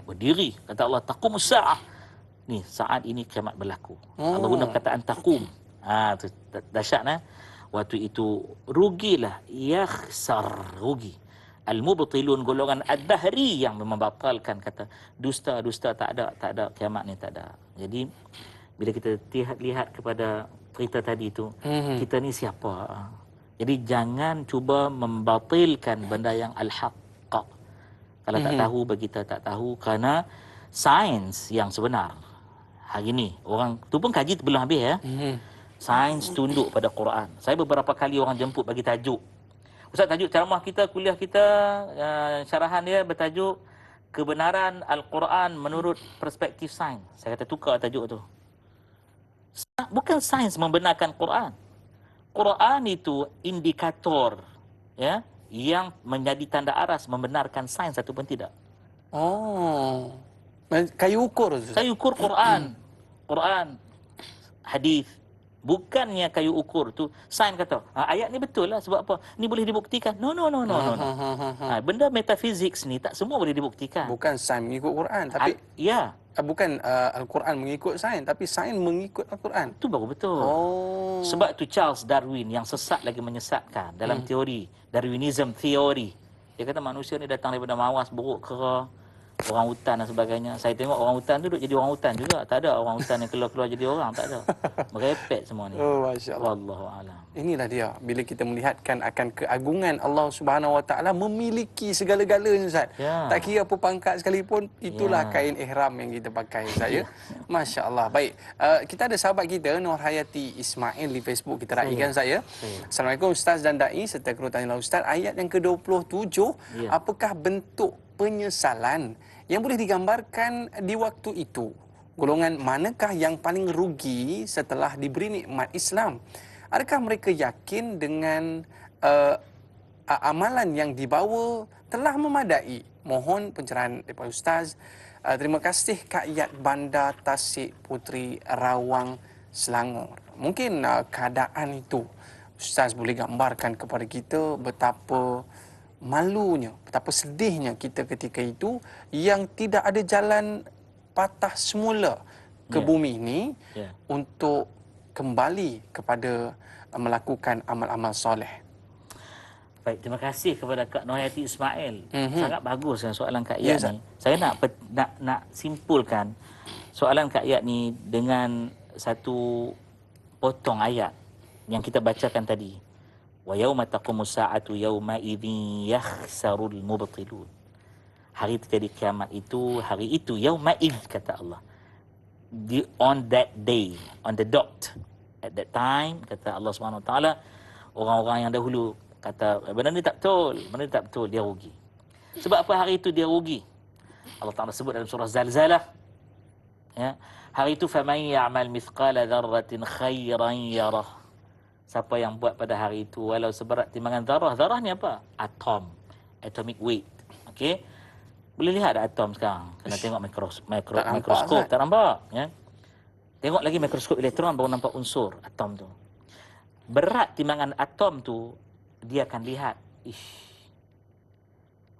berdiri, kata Allah, taqumus saah. Ni saat ini kiamat berlaku. Allah guna perkataan taqum. Tu dahsyat waktu itu rugilah, yakhsar, rugi. Al-mubtilun, golongan ad-dahri yang membatalkan, kata dusta tak ada kiamat ni, tak ada. Jadi bila kita lihat kepada cerita tadi itu, kita ni siapa? Jadi jangan cuba membatilkan benda yang al-haq. Kalau tak tahu, bagi kita tak tahu, kerana sains yang sebenar hari ni, orang tu pun kaji belum habis ya. Sains tunduk pada Quran. Saya beberapa kali orang jemput bagi tajuk. Ustaz, tajuk ceramah kita, kuliah kita, syarahan dia bertajuk kebenaran Al-Quran menurut perspektif sains. Saya kata tukar tajuk tu. Bukan sains membenarkan Quran. Quran itu indikator, ya, yang menjadi tanda aras membenarkan sains ataupun tidak. Oh. Kayu ukur. Kayu ukur Quran. Quran, hadis. Bukannya kayu ukur tu sains kata, ayat ni betul lah, sebab apa? Ni boleh dibuktikan. No. Benda metafizik ni tak semua boleh dibuktikan. Bukan sains mengikut Quran, tapi ya. Bukan Al-Quran mengikut sains, tapi sains mengikut Al-Quran. Itu baru betul. Oh. Sebab tu Charles Darwin yang sesat lagi menyesatkan dalam teori Darwinism theory. Dia kata manusia ni datang daripada mawas, buruk kera, orang hutan dan sebagainya. Saya tengok orang hutan tu duduk jadi orang hutan juga. Tak ada orang hutan yang keluar-keluar jadi orang, tak ada. Merepek semua ni. Oh, masya-Allah. Wallahu a'lam. Inilah dia, bila kita melihatkan akan keagungan Allah Subhanahu Wa Taala memiliki segala-galanya, Ustaz. Ya. Tak kira apa pangkat sekalipun, itulah kain ihram yang kita pakai, Ustaz, ya. Masya-Allah. Baik, kita ada sahabat kita Nur Hayati Ismail di Facebook, kita raikan, Ustaz, ya. Assalamualaikum Ustaz dan dai, serta kru tanyalah Ustaz, ayat yang ke-27, apakah bentuk penyesalan yang boleh digambarkan di waktu itu? Golongan manakah yang paling rugi setelah diberi nikmat Islam? Adakah mereka yakin dengan amalan yang dibawa telah memadai? Mohon pencerahan daripada Ustaz. Terima kasih, Kak Yat Bandar Tasik Puteri, Rawang, Selangor. Mungkin keadaan itu Ustaz boleh gambarkan kepada kita betapa malunya, betapa sedihnya kita ketika itu yang tidak ada jalan patah semula ke bumi ini untuk kembali kepada melakukan amal-amal soleh. Baik, terima kasih kepada Kak Noyati Ismail. Sangat bagus kan soalan Kak Yat ni. Saya nak simpulkan soalan Kak Yat ni dengan satu potong ayat yang kita bacakan tadi. Wa yauma taqumus sa'atu yauma idzin yakhsarul mubtilun. Hari terjadi kiamat itu, hari itu yauma idz, kata Allah. On that day, on the dot, at that time, kata Allah Subhanahu Wa Taala, orang-orang yang dahulu kata benda ni tak betul, dia rugi. Sebab apa hari itu dia rugi? Allah Taala sebut dalam surah Zalzalah, ya, hari itu faman ya'mal mithqala dzarratin khairan yarah. Siapa yang buat pada hari itu walau seberat timbangan zarah. Zarah ni apa? Atom, atomic weight. Okey, boleh lihat ada atom sekarang. Kena tengok mikroskop, tak nampak, ya. Tengok lagi mikroskop elektron baru nampak unsur atom tu. Berat timbangan atom tu, dia akan lihat,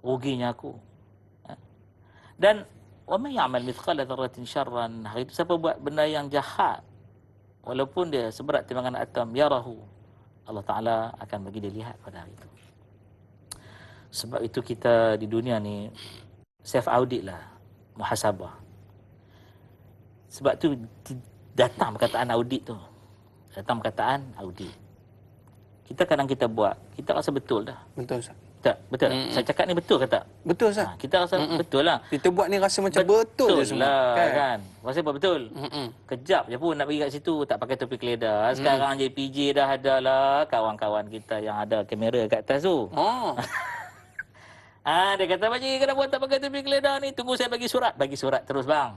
ruginya aku. Dan wa may ya'mal mithqala dzarratin syarran, hari itu siapa buat benda yang jahat walaupun dia seberat timbangan atom, yarahu, Allah Taala akan bagi dia lihat pada hari itu. Sebab itu kita di dunia ni self audit lah, muhasabah. Sebab tu datang perkataan audit tu. Datang perkataan audit. Kita kadang kita buat, kita rasa betul dah. Betul, Ustaz. Tak, betul. Saya cakap ni betul ke tak? Betul, Ustaz. Kita rasa betul lah. Kita buat ni rasa macam betul je semua. Lah, kan? Rasa apa betul? Kejap je pun nak pergi kat situ, tak pakai topi keledar. Sekarang JPJ dah ada lah kawan-kawan kita yang ada kamera kat atas tu. Oh. Dia kata, Pakcik, kenapa tak pakai topi keledar ni? Tunggu saya bagi surat. Bagi surat terus, bang.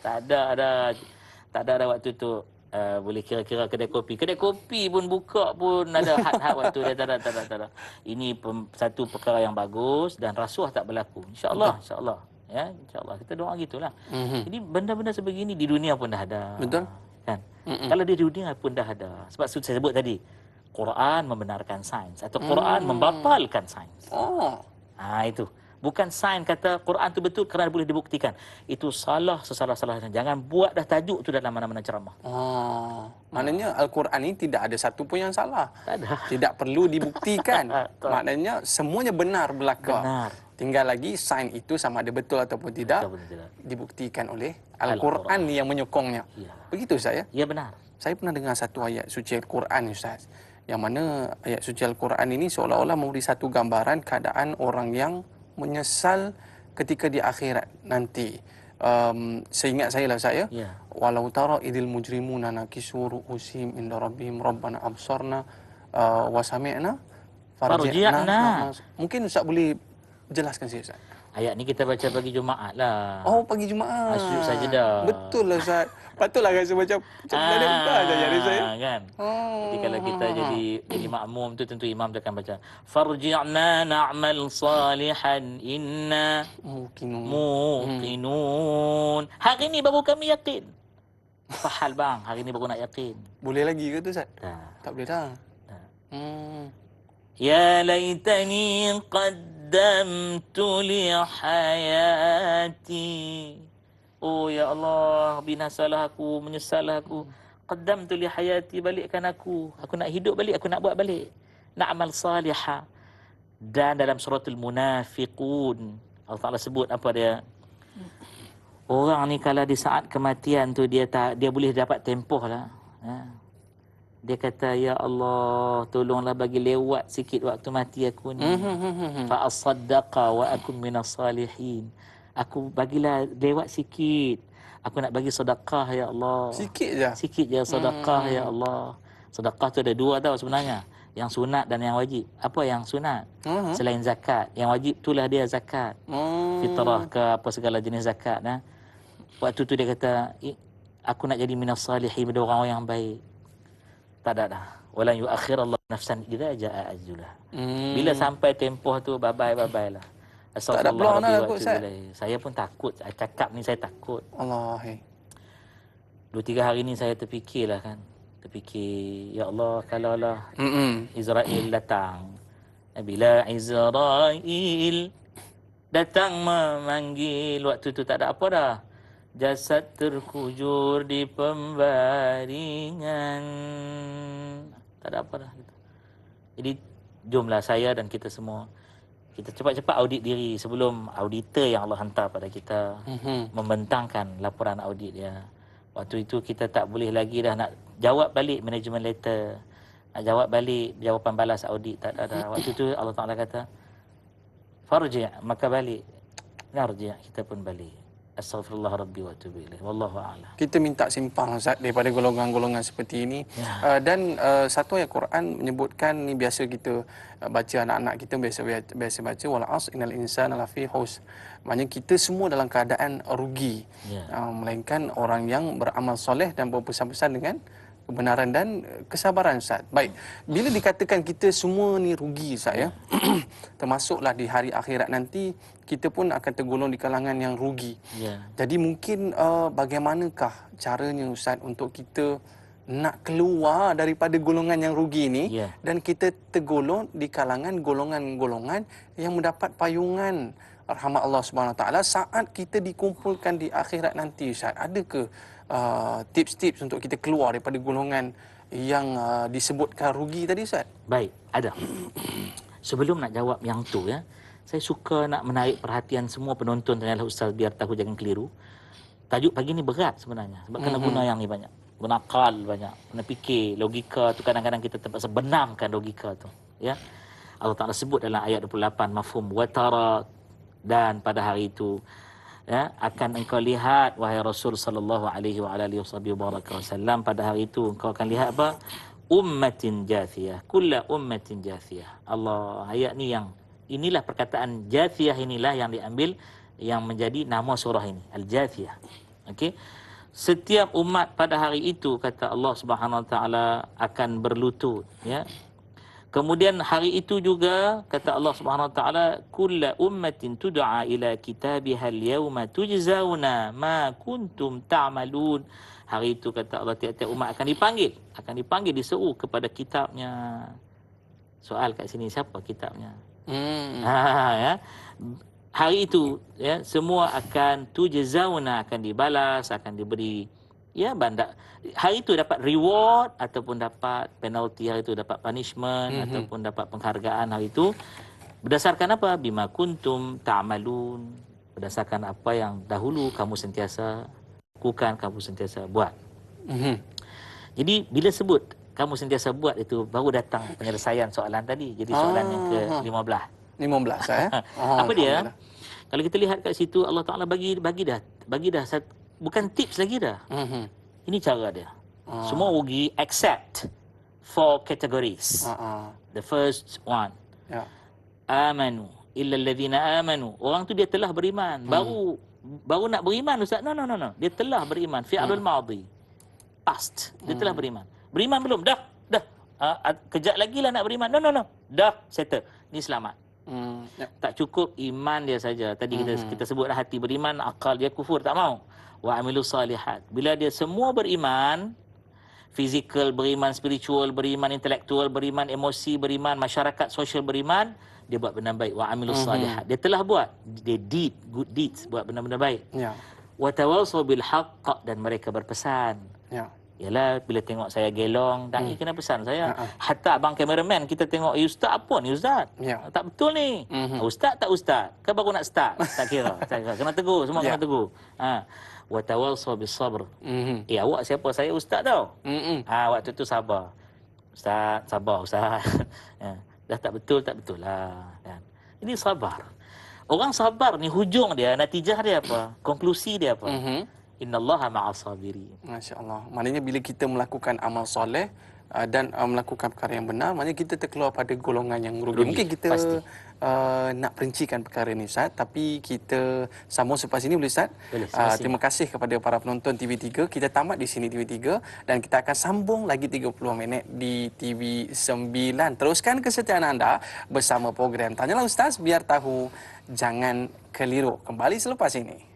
Tak ada waktu tu. Boleh kira-kira kedai kopi. Kedai kopi pun buka pun ada had-had waktu dia. Tak ada. Ini satu perkara yang bagus dan rasuah tak berlaku. InsyaAllah. Ya, insyaAllah. Kita doa gitulah. Jadi benda-benda sebegini di dunia pun dah ada. Betul. Kan? Kalau di dunia pun dah ada. Sebab saya sebut tadi, Quran membenarkan sains atau Quran membatalkan sains. Oh. Itu. Bukan sign kata Quran tu betul kerana boleh dibuktikan. Itu salah sesalah-salahnya. Jangan buat dah tajuk tu dalam mana-mana ceramah. Maknanya Al-Quran ini tidak ada satu pun yang salah. Tak ada. Tidak perlu dibuktikan. Tak. Maknanya semuanya benar belaka. Benar. Tinggal lagi sign itu sama ada betul ataupun tidak, Betul, tidak. dibuktikan oleh Al-Quran ni yang menyokongnya. Ya. Begitu saya. Ya benar. Saya pernah dengar satu ayat suci Al-Quran, Ustaz. Yang mana ayat suci Al-Quran ini seolah-olah memberi satu gambaran keadaan orang yang menyesal ketika di akhirat nanti. Seingat saya lah saya, Ya. walau tara idil mujrimuna nakisu ru'usihim inda rabbihim rabbana absarna wa sami'na Farji'na. Mungkin Ustaz boleh jelaskan saya, Ustaz. Ayat ni kita baca pagi Jumaat lah. Oh, pagi Jumaat. Sujud sajadah. Betul lah, Ustaz. Patutlah rasa macam dari buka saja dari saya. Kan? Jadi kalau kita jadi makmum tu tentu imam tu akan baca farji'na na'mal salihan inna muqinun. Hari ni baru kami yakin. Apa hal bang? Hari ni baru nak yakin. Boleh lagi ke tu, Ustaz? Tak. Tak boleh dah. Ya laitani qaddamtu li hayati. Oh ya Allah, binasalah aku, menyesallah aku. Qaddamtu li hayati, balikkan aku. Aku nak hidup balik, aku nak buat balik. Nak amal salihah. Dan dalam suratul Munafiqun, Allah Ta'ala sebut apa dia? Orang ni kalau di saat kematian tu dia boleh dapat tempoh lah. Dia kata, ya Allah, tolonglah bagi lewat sikit waktu mati aku ni. Fa asaddaqa wa akun minas salihin. Aku bagilah lewat sikit. Aku nak bagi sedekah ya Allah. Sikit je. Sikit je sedekah ya Allah. Sedekah tu ada dua tau sebenarnya. Yang sunat dan yang wajib. Apa yang sunat? Selain zakat. Yang wajib itulah dia zakat. Fitrah ke apa segala jenis zakat. Waktu tu dia kata, aku nak jadi minas salihin, pada orang yang baik. Tak ada dah. Walan yuakhir Allah nafsan idza jaa ajaluha. Bila sampai tempoh tu bye-bye lah. Tak ada peluang nak takut, Ustaz. Saya pun takut. Cakap ni saya takut. Allah. 2-3 hari ni saya terfikirlah kan. Terfikir, ya Allah, kalau lah Israel datang. Bila Israel datang memanggil, waktu tu tak ada apa dah. Jasad terkujur di pembaringan. Tak ada apa dah. Jadi, jomlah saya dan kita semua. Kita cepat-cepat audit diri sebelum auditor yang Allah hantar pada kita membentangkan laporan audit dia. Waktu itu kita tak boleh lagi dah nak jawab balik management letter. Nak jawab balik jawapan balas audit. Tak ada. Waktu itu Allah Ta'ala kata, farji', maka balik. Narji', kita pun balik. Astaghfirullah Rabbi wa atubu ilaih. Wallahu a'lam. Kita minta simpang, Ustaz, daripada golongan-golongan seperti ini. Dan satu ayat Quran menyebutkan, ni biasa kita baca, anak-anak kita biasa baca, wal 'asr innal insana lafi khusr. Maknanya kita semua dalam keadaan rugi. Melainkan orang yang beramal soleh dan berpesan-pesan dengan kebenaran dan kesabaran, Ustaz. Baik, bila dikatakan kita semua ni rugi, Ustaz, ya, termasuklah di hari akhirat nanti, kita pun akan tergolong di kalangan yang rugi. Jadi mungkin bagaimanakah caranya, Ustaz, untuk kita nak keluar daripada golongan yang rugi ini dan kita tergolong di kalangan golongan-golongan yang mendapat payungan rahmat Allah Subhanahu Wa Taala saat kita dikumpulkan di akhirat nanti, Ustaz? Ada ke tips-tips untuk kita keluar daripada golongan yang disebutkan rugi tadi, Ustaz? Baik, ada. Sebelum nak jawab yang tu, ya, saya suka nak menarik perhatian semua penonton dan Ustaz biar tahu jangan keliru. Tajuk pagi ni berat sebenarnya sebab kena guna yang ni banyak. Guna akal banyak, kena fikir, logika tu kadang-kadang kita terpaksa benamkan logika tu, ya. Allah Ta'ala sebut dalam ayat 28 mafhum watara, dan pada hari itu, ya, akan engkau lihat wahai Rasul sallallahu alaihi wa alihi wasallam, pada hari itu engkau akan lihat apa? Ummatin jathiyah, kullu ummatin jathiyah. Allah, ayat ni yang inilah perkataan jathiyah inilah yang diambil yang menjadi nama surah ini, Al-Jathiyah. Okey. Setiap umat pada hari itu, kata Allah Subhanahu Wa Taala, akan berlutut, ya. Kemudian hari itu juga kata Allah Subhanahu Wa Taala, kullu ummatin tud'a ila kitabiha al-yawma tujzauna ma kuntum ta'malun. Hari itu kata Allah tiap-tiap umat akan dipanggil diseru kepada kitabnya. Soal kat sini, siapa kitabnya? Ya. hari itu ya semua akan tujzauna, akan dibalas, akan diberi ya bandar. Hari itu dapat reward ataupun dapat penalty, hari itu dapat punishment ataupun dapat penghargaan hari itu berdasarkan apa? Bima kuntum ta'malun, berdasarkan apa yang dahulu kamu sentiasa lakukan, kamu sentiasa buat. Jadi bila sebut kamu sentiasa buat itu, baru datang penyelesaian soalan tadi. Jadi soalan yang ke-15. 15 Apa dia? Kalau kita lihat kat situ, Allah Ta'ala bagi dah bukan tips lagi dah. Ini cara dia. Semua rugi except 4 categories. The first one. Amanu illa alladhina amanu. Orang tu dia telah beriman. Baru nak beriman, Ustaz. No. Dia telah beriman. Fi'alul madhi. Past. Dia telah beriman. Beriman belum? Dah. Kejap lagi lah nak beriman. No. Dah, settle. Ni selamat. Tak cukup iman dia saja. Tadi kita sebutlah hati beriman, akal dia kufur, tak mau. Wa amilus salihat. Bila dia semua beriman, fizikal beriman, spiritual beriman, intelektual beriman, emosi beriman, masyarakat sosial beriman, dia buat benda baik. Wa amilus salihat. Dia telah buat. Dia did good deeds, buat benda-benda baik. Wa tawassaw bil haqq, dan mereka berpesan. Yalah, bila tengok saya gelong, dai kena pesan saya. Hatta abang kameraman kita tengok, ustaz apa ni ustaz? Tak betul ni. Ustaz tak ustaz? Kan baru nak start. Tak kira. Kena tegur, semua kena tegur. Wa tawassaw bis sabr. Awak siapa? Saya ustaz tau. Waktu tu sabar. Ustaz, sabar ustaz. Dah tak betul lah. Ini sabar. Orang sabar ni hujung dia, natijah dia apa? Konklusi dia apa? Innallaha ma'as sabirin. Masya-Allah. Maknanya bila kita melakukan amal soleh dan melakukan perkara yang benar, maknanya kita terkeluar pada golongan yang rugi. Mungkin kita nak perincikan perkara ini, Ustaz, tapi kita sambung selepas ini boleh, Ustaz? Boleh, terima kasih kepada para penonton TV3. Kita tamat di sini TV3 dan kita akan sambung lagi 30 minit di TV9. Teruskan kesetiaan anda bersama program Tanyalah Ustaz, biar tahu, jangan keliru. Kembali selepas ini.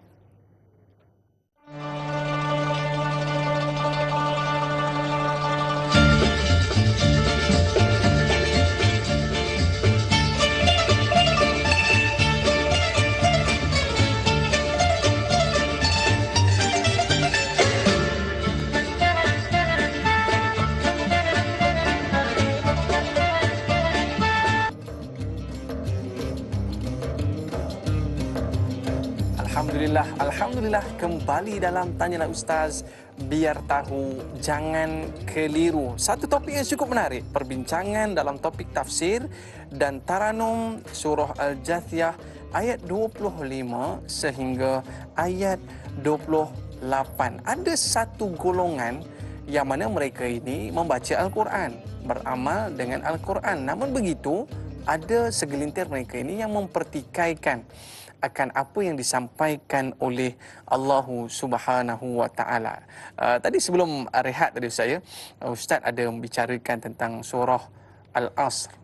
Alhamdulillah kembali dalam Tanyalah Ustaz, biar tahu, jangan keliru. Satu topik yang cukup menarik, perbincangan dalam topik tafsir dan taranum surah Al-Jathiyah ayat 25 sehingga ayat 28. Ada satu golongan yang mana mereka ini membaca Al-Quran, beramal dengan Al-Quran. Namun begitu, ada segelintir mereka ini yang mempertikaikan akan apa yang disampaikan oleh Allah Subhanahu Wa Taala. Tadi sebelum rehat tadi Ustaz ada membicarakan tentang surah Al-Asr,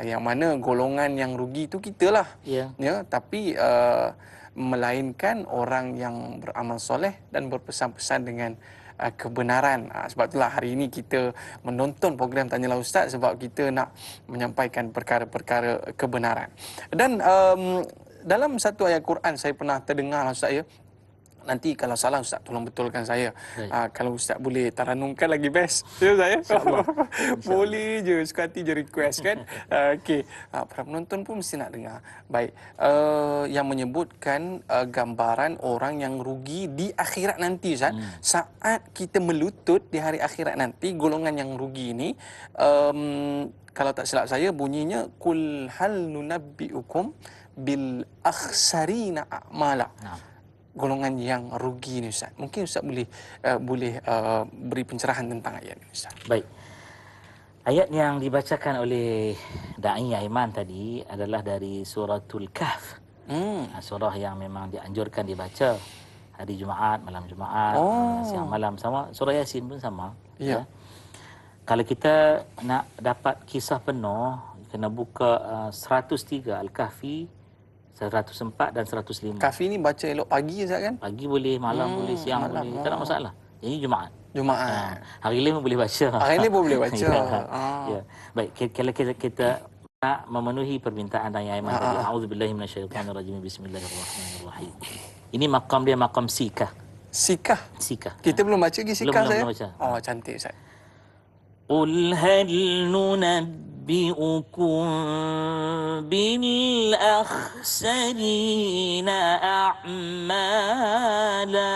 yang mana golongan yang rugi itu kitalah. Ya, tapi melainkan orang yang beramal soleh dan berpesan-pesan dengan kebenaran. Sebab itulah hari ini kita menonton program Tanyalah Ustaz, sebab kita nak menyampaikan perkara-perkara kebenaran. Dan dalam satu ayat Quran saya pernah terdengar, Ustaz, nanti kalau salah Ustaz tolong betulkan saya. Kalau Ustaz boleh taranumkan lagi best. Ya Ustaz, InsyaAllah. Boleh je, suka hati je request kan. Okey. Para penonton pun mesti nak dengar. Baik. Yang menyebutkan gambaran orang yang rugi di akhirat nanti, Ustaz. Saat kita melutut di hari akhirat nanti, golongan yang rugi ini, kalau tak silap saya bunyinya, kul hal nunabbiukum bil akhsarina a'mala. Golongan yang rugi ni, Ustaz. Mungkin Ustaz boleh beri pencerahan tentang ayat ini, Ustaz. Baik. Ayat yang dibacakan oleh Da'i Aiman tadi adalah dari suratul Kahf. Surah yang memang dianjurkan dibaca hari Jumaat, malam Jumaat, siang malam, sama surah Yasin pun sama. Ya. Kalau kita nak dapat kisah penuh, kena buka 103 Al-Kahfi, 104 dan 105. Kahfi ni baca elok pagi, Ustaz, kan? Pagi boleh, malam boleh, siang boleh. Tak ada masalah. Jadi Jumaat. Jumaat. Hari lain pun boleh baca. Hari lain pun boleh baca. Ya. Baik, kalau kita nak memenuhi permintaan Dai Aiman tadi. A'udzubillahi minasyaitonirrajim. Bismillahirrahmanirrahim. Ini makam dia makam sikah. Sikah. Sikah. Kita belum baca lagi sikah saya. Belum baca. Oh, cantik Ustaz. Qul hal nunabbi'ukum bil akhsarina a'mala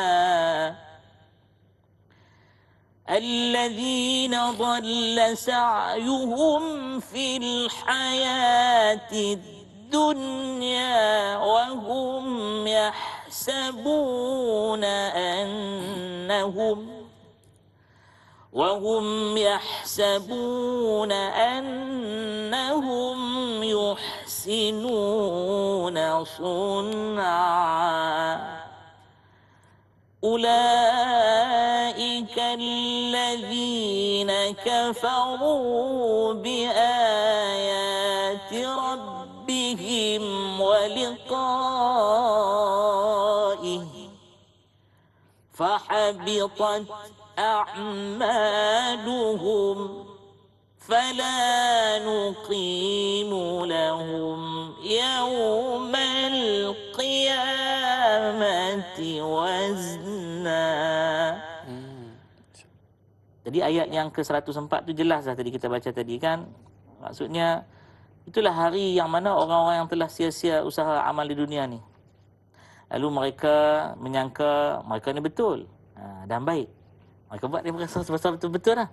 الذين ضل سعيهم في الحياة الدنيا وهم يحسبون أنهم يحسنون صنعا أولئك الذين كفروا بآيات ربهم ولقائه فحبطت أعمالهم فلا نقيم لهم يوم القيامة وزنا. Jadi ayat yang ke-104 tu jelas dah tadi kita baca tadi kan. Maksudnya itulah hari yang mana orang-orang yang telah sia-sia usaha amal di dunia ni. Lalu mereka menyangka mereka ni betul dan baik. Mereka buat dia merasa betul-betul lah.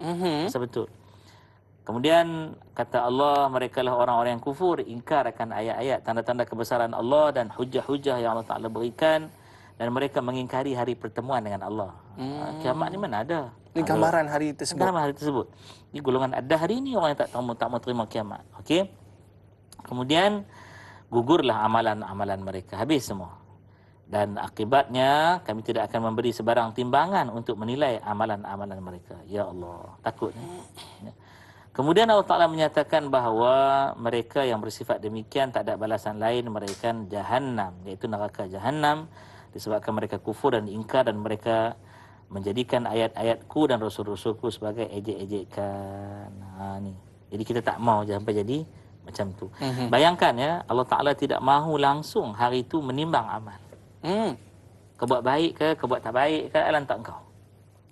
Rasa betul. Kemudian kata Allah, mereka lah orang-orang yang kufur, ingkar akan ayat-ayat, tanda-tanda kebesaran Allah dan hujah-hujah yang Allah Ta'ala berikan. Dan mereka mengingkari hari pertemuan dengan Allah. Kiamat ni mana ada? Ini gambaran hari tersebut. Gambaran hari tersebut. Ini golongan ad-dahri ni orang yang tak mau terima kiamat. Okey. Kemudian gugurlah amalan-amalan mereka. Habis semua. Dan akibatnya kami tidak akan memberi sebarang timbangan untuk menilai amalan-amalan mereka. Ya Allah, takutnya. Kemudian Allah Ta'ala menyatakan bahawa mereka yang bersifat demikian tak ada balasan lain melainkan Jahannam, iaitu neraka Jahannam, disebabkan mereka kufur dan ingkar dan mereka menjadikan ayat-ayatku dan rasul-rasulku sebagai ejek-ejekan. Ni. Jadi kita tak mau sampai jadi macam tu. Bayangkan ya, Allah Ta'ala tidak mahu langsung hari itu menimbang amal. Kau buat baik ke, kau buat tak baik ke, lantak kau.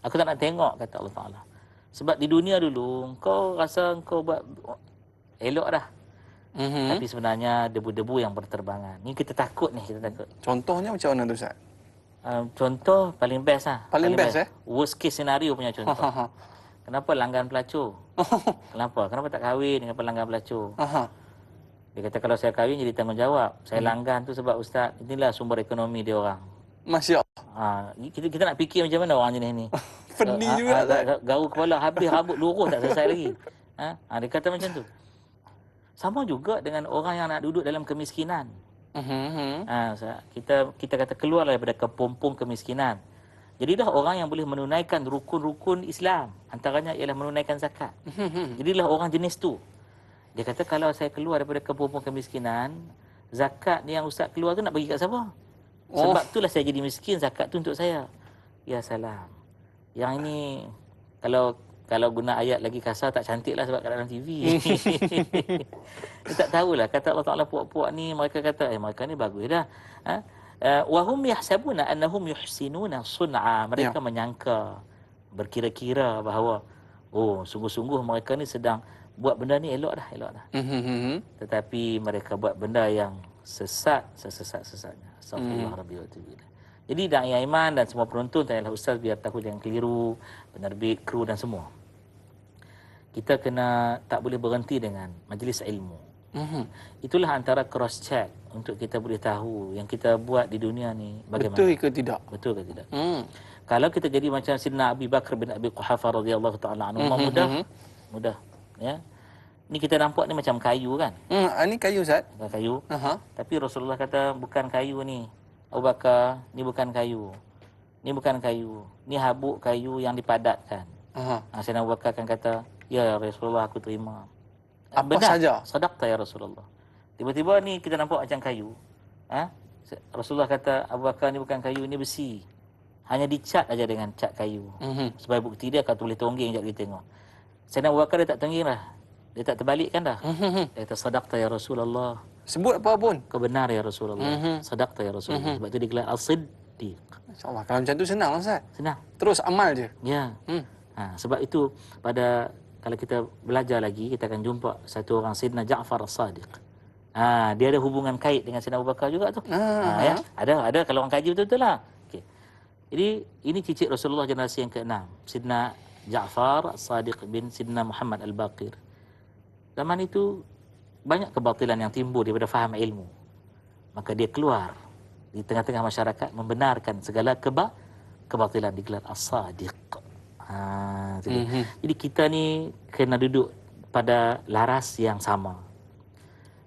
Aku tak nak tengok, kata Allah Ta'ala. Sebab di dunia dulu, kau rasa kau buat elok dah. Tapi sebenarnya debu-debu yang berterbangan. Ni kita takut ni, kita takut. Contohnya macam mana tu Ustaz? Contoh paling best lah. Paling best. Worst case scenario punya contoh. Kenapa langgan pelacur? Kenapa tak kahwin dengan pelanggan pelacur? Dia kata kalau saya kahwin jadi tanggungjawab. Saya langgan tu sebab Ustaz, inilah sumber ekonomi dia orang. Masya Allah. Kita nak fikir macam mana orang jenis ni. Pening juga. Gaul kepala habis, rambut lurus tak selesai lagi. Dia kata macam tu. Sama juga dengan orang yang nak duduk dalam kemiskinan. Kita kata keluar daripada kepompong kemiskinan. Jadilah orang yang boleh menunaikan rukun-rukun Islam. Antaranya ialah menunaikan zakat. Jadilah orang jenis tu. Dia kata kalau saya keluar daripada kepompong kemiskinan, zakat ni yang Ustaz keluar tu nak bagi kat siapa? Sebab itulah saya jadi miskin, zakat tu untuk saya. Ya salam. Yang ini kalau guna ayat lagi kasar tak cantik lah sebab kat dalam TV. Dia tak tahulah. Kata Allah Ta'ala puak-puak ni, mereka kata, mereka ni bagus dah. Wahum yahsabuna annahum yuhsinuna sun'a. Mereka menyangka, berkira-kira bahawa, sungguh-sungguh mereka ni sedang buat benda ni elok dah. Tetapi mereka buat benda yang sesat, sesat-sesatnya. Astagfirullah Rabbi wa Tubilah. Jadi Dai Aiman dan semua penonton, tanyalah Ustaz biar tahu jangan keliru, penerbit, kru dan semua. Kita kena tak boleh berhenti dengan majlis ilmu. Itulah antara cross check untuk kita boleh tahu yang kita buat di dunia ni bagaimana. Betul ke tidak? Betul ke tidak? Kalau kita jadi macam Sayyidina Abi Bakar bin Abi Quhafa radhiyallahu taala anhu, mudah. Ya. Ni kita nampak ni macam kayu kan? Ini kayu Ustaz. Kayu. Tapi Rasulullah kata bukan kayu ni. Abu Bakar, ni bukan kayu. Ni bukan kayu. Ni habuk kayu yang dipadatkan. Sayyidina Abu Bakar akan kata, ya Rasulullah aku terima. Apa saja? Sadaqta ya Rasulullah. Tiba-tiba ni kita nampak macam kayu. Rasulullah kata, Abu Bakar ni bukan kayu, ni besi. Hanya dicat aja dengan cat kayu. Sebagai bukti dia akan boleh tongging sekejap kita tengok. Sayyidina Abu Bakar dia tak tongging lah. Dia tak terbalikkan dah. Dia kata, sadaqta ya Rasulullah. Sebut apa pun. Kau benar ya Rasulullah. Sadaqta ya Rasulullah. Sebab tu dia gelar As-Siddiq. InsyaAllah. Kalau macam tu senang, Ustaz. Senang. Terus amal je. Ya. Sebab itu, kalau kita belajar lagi, kita akan jumpa satu orang, Sayyidina Ja'far As-Sadiq. Dia ada hubungan kait dengan Sayyidina Abu Bakar juga tu. Ya. Ada kalau orang kaji betul-betul lah. Okay. Jadi, ini cicit Rasulullah generasi yang ke-6. Sayyidina Ja'far As-Sadiq bin Sayyidina Muhammad Al-Baqir. Zaman itu, banyak kebatilan yang timbul daripada faham ilmu. Maka dia keluar di tengah-tengah masyarakat membenarkan segala kebatilan, digelar As-Sadiq. Jadi kita ni kena duduk pada laras yang sama.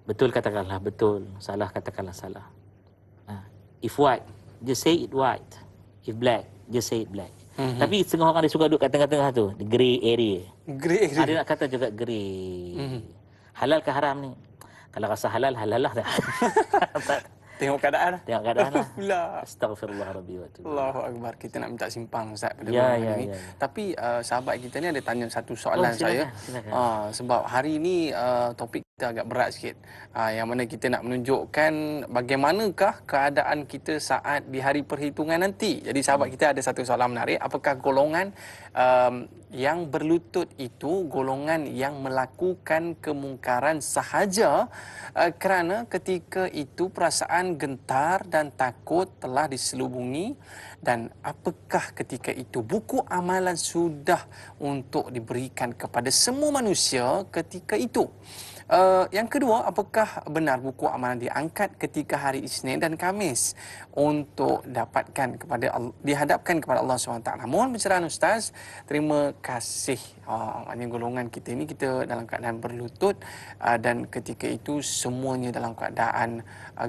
Betul katakanlah betul, salah katakanlah salah. If white, just say it white. If black, just say it black. Tapi setengah orang dia suka duduk kat tengah-tengah tu, the grey area. Grey area. Dia nak kata juga grey. Halal ke haram ni? Kalau rasa halal, halal lah dah. Tengok keadaan. Tengok keadaan lah. Pula. Astaghfirullah Rabbi wa atubu. Allahu Akbar. Kita nak minta simpang, Ustaz, pada Ya, ini. Tapi sahabat kita ni ada tanya satu soalan silakan, saya. silakan. Sebab hari ini topik kita agak berat sikit. Yang mana kita nak menunjukkan bagaimanakah keadaan kita saat di hari perhitungan nanti. Jadi sahabat kita ada satu soalan menarik. Apakah golongan yang berlutut itu golongan yang melakukan kemungkaran sahaja kerana ketika itu perasaan gentar dan takut telah diselubungi, dan apakah ketika itu buku amalan sudah untuk diberikan kepada semua manusia ketika itu. Yang kedua, apakah benar buku amalan diangkat ketika hari Isnin dan Khamis untuk dihadapkan kepada Allah SWT. Mohon pencerahan Ustaz. Terima kasih. Maknanya golongan kita ini kita dalam keadaan berlutut dan ketika itu semuanya dalam keadaan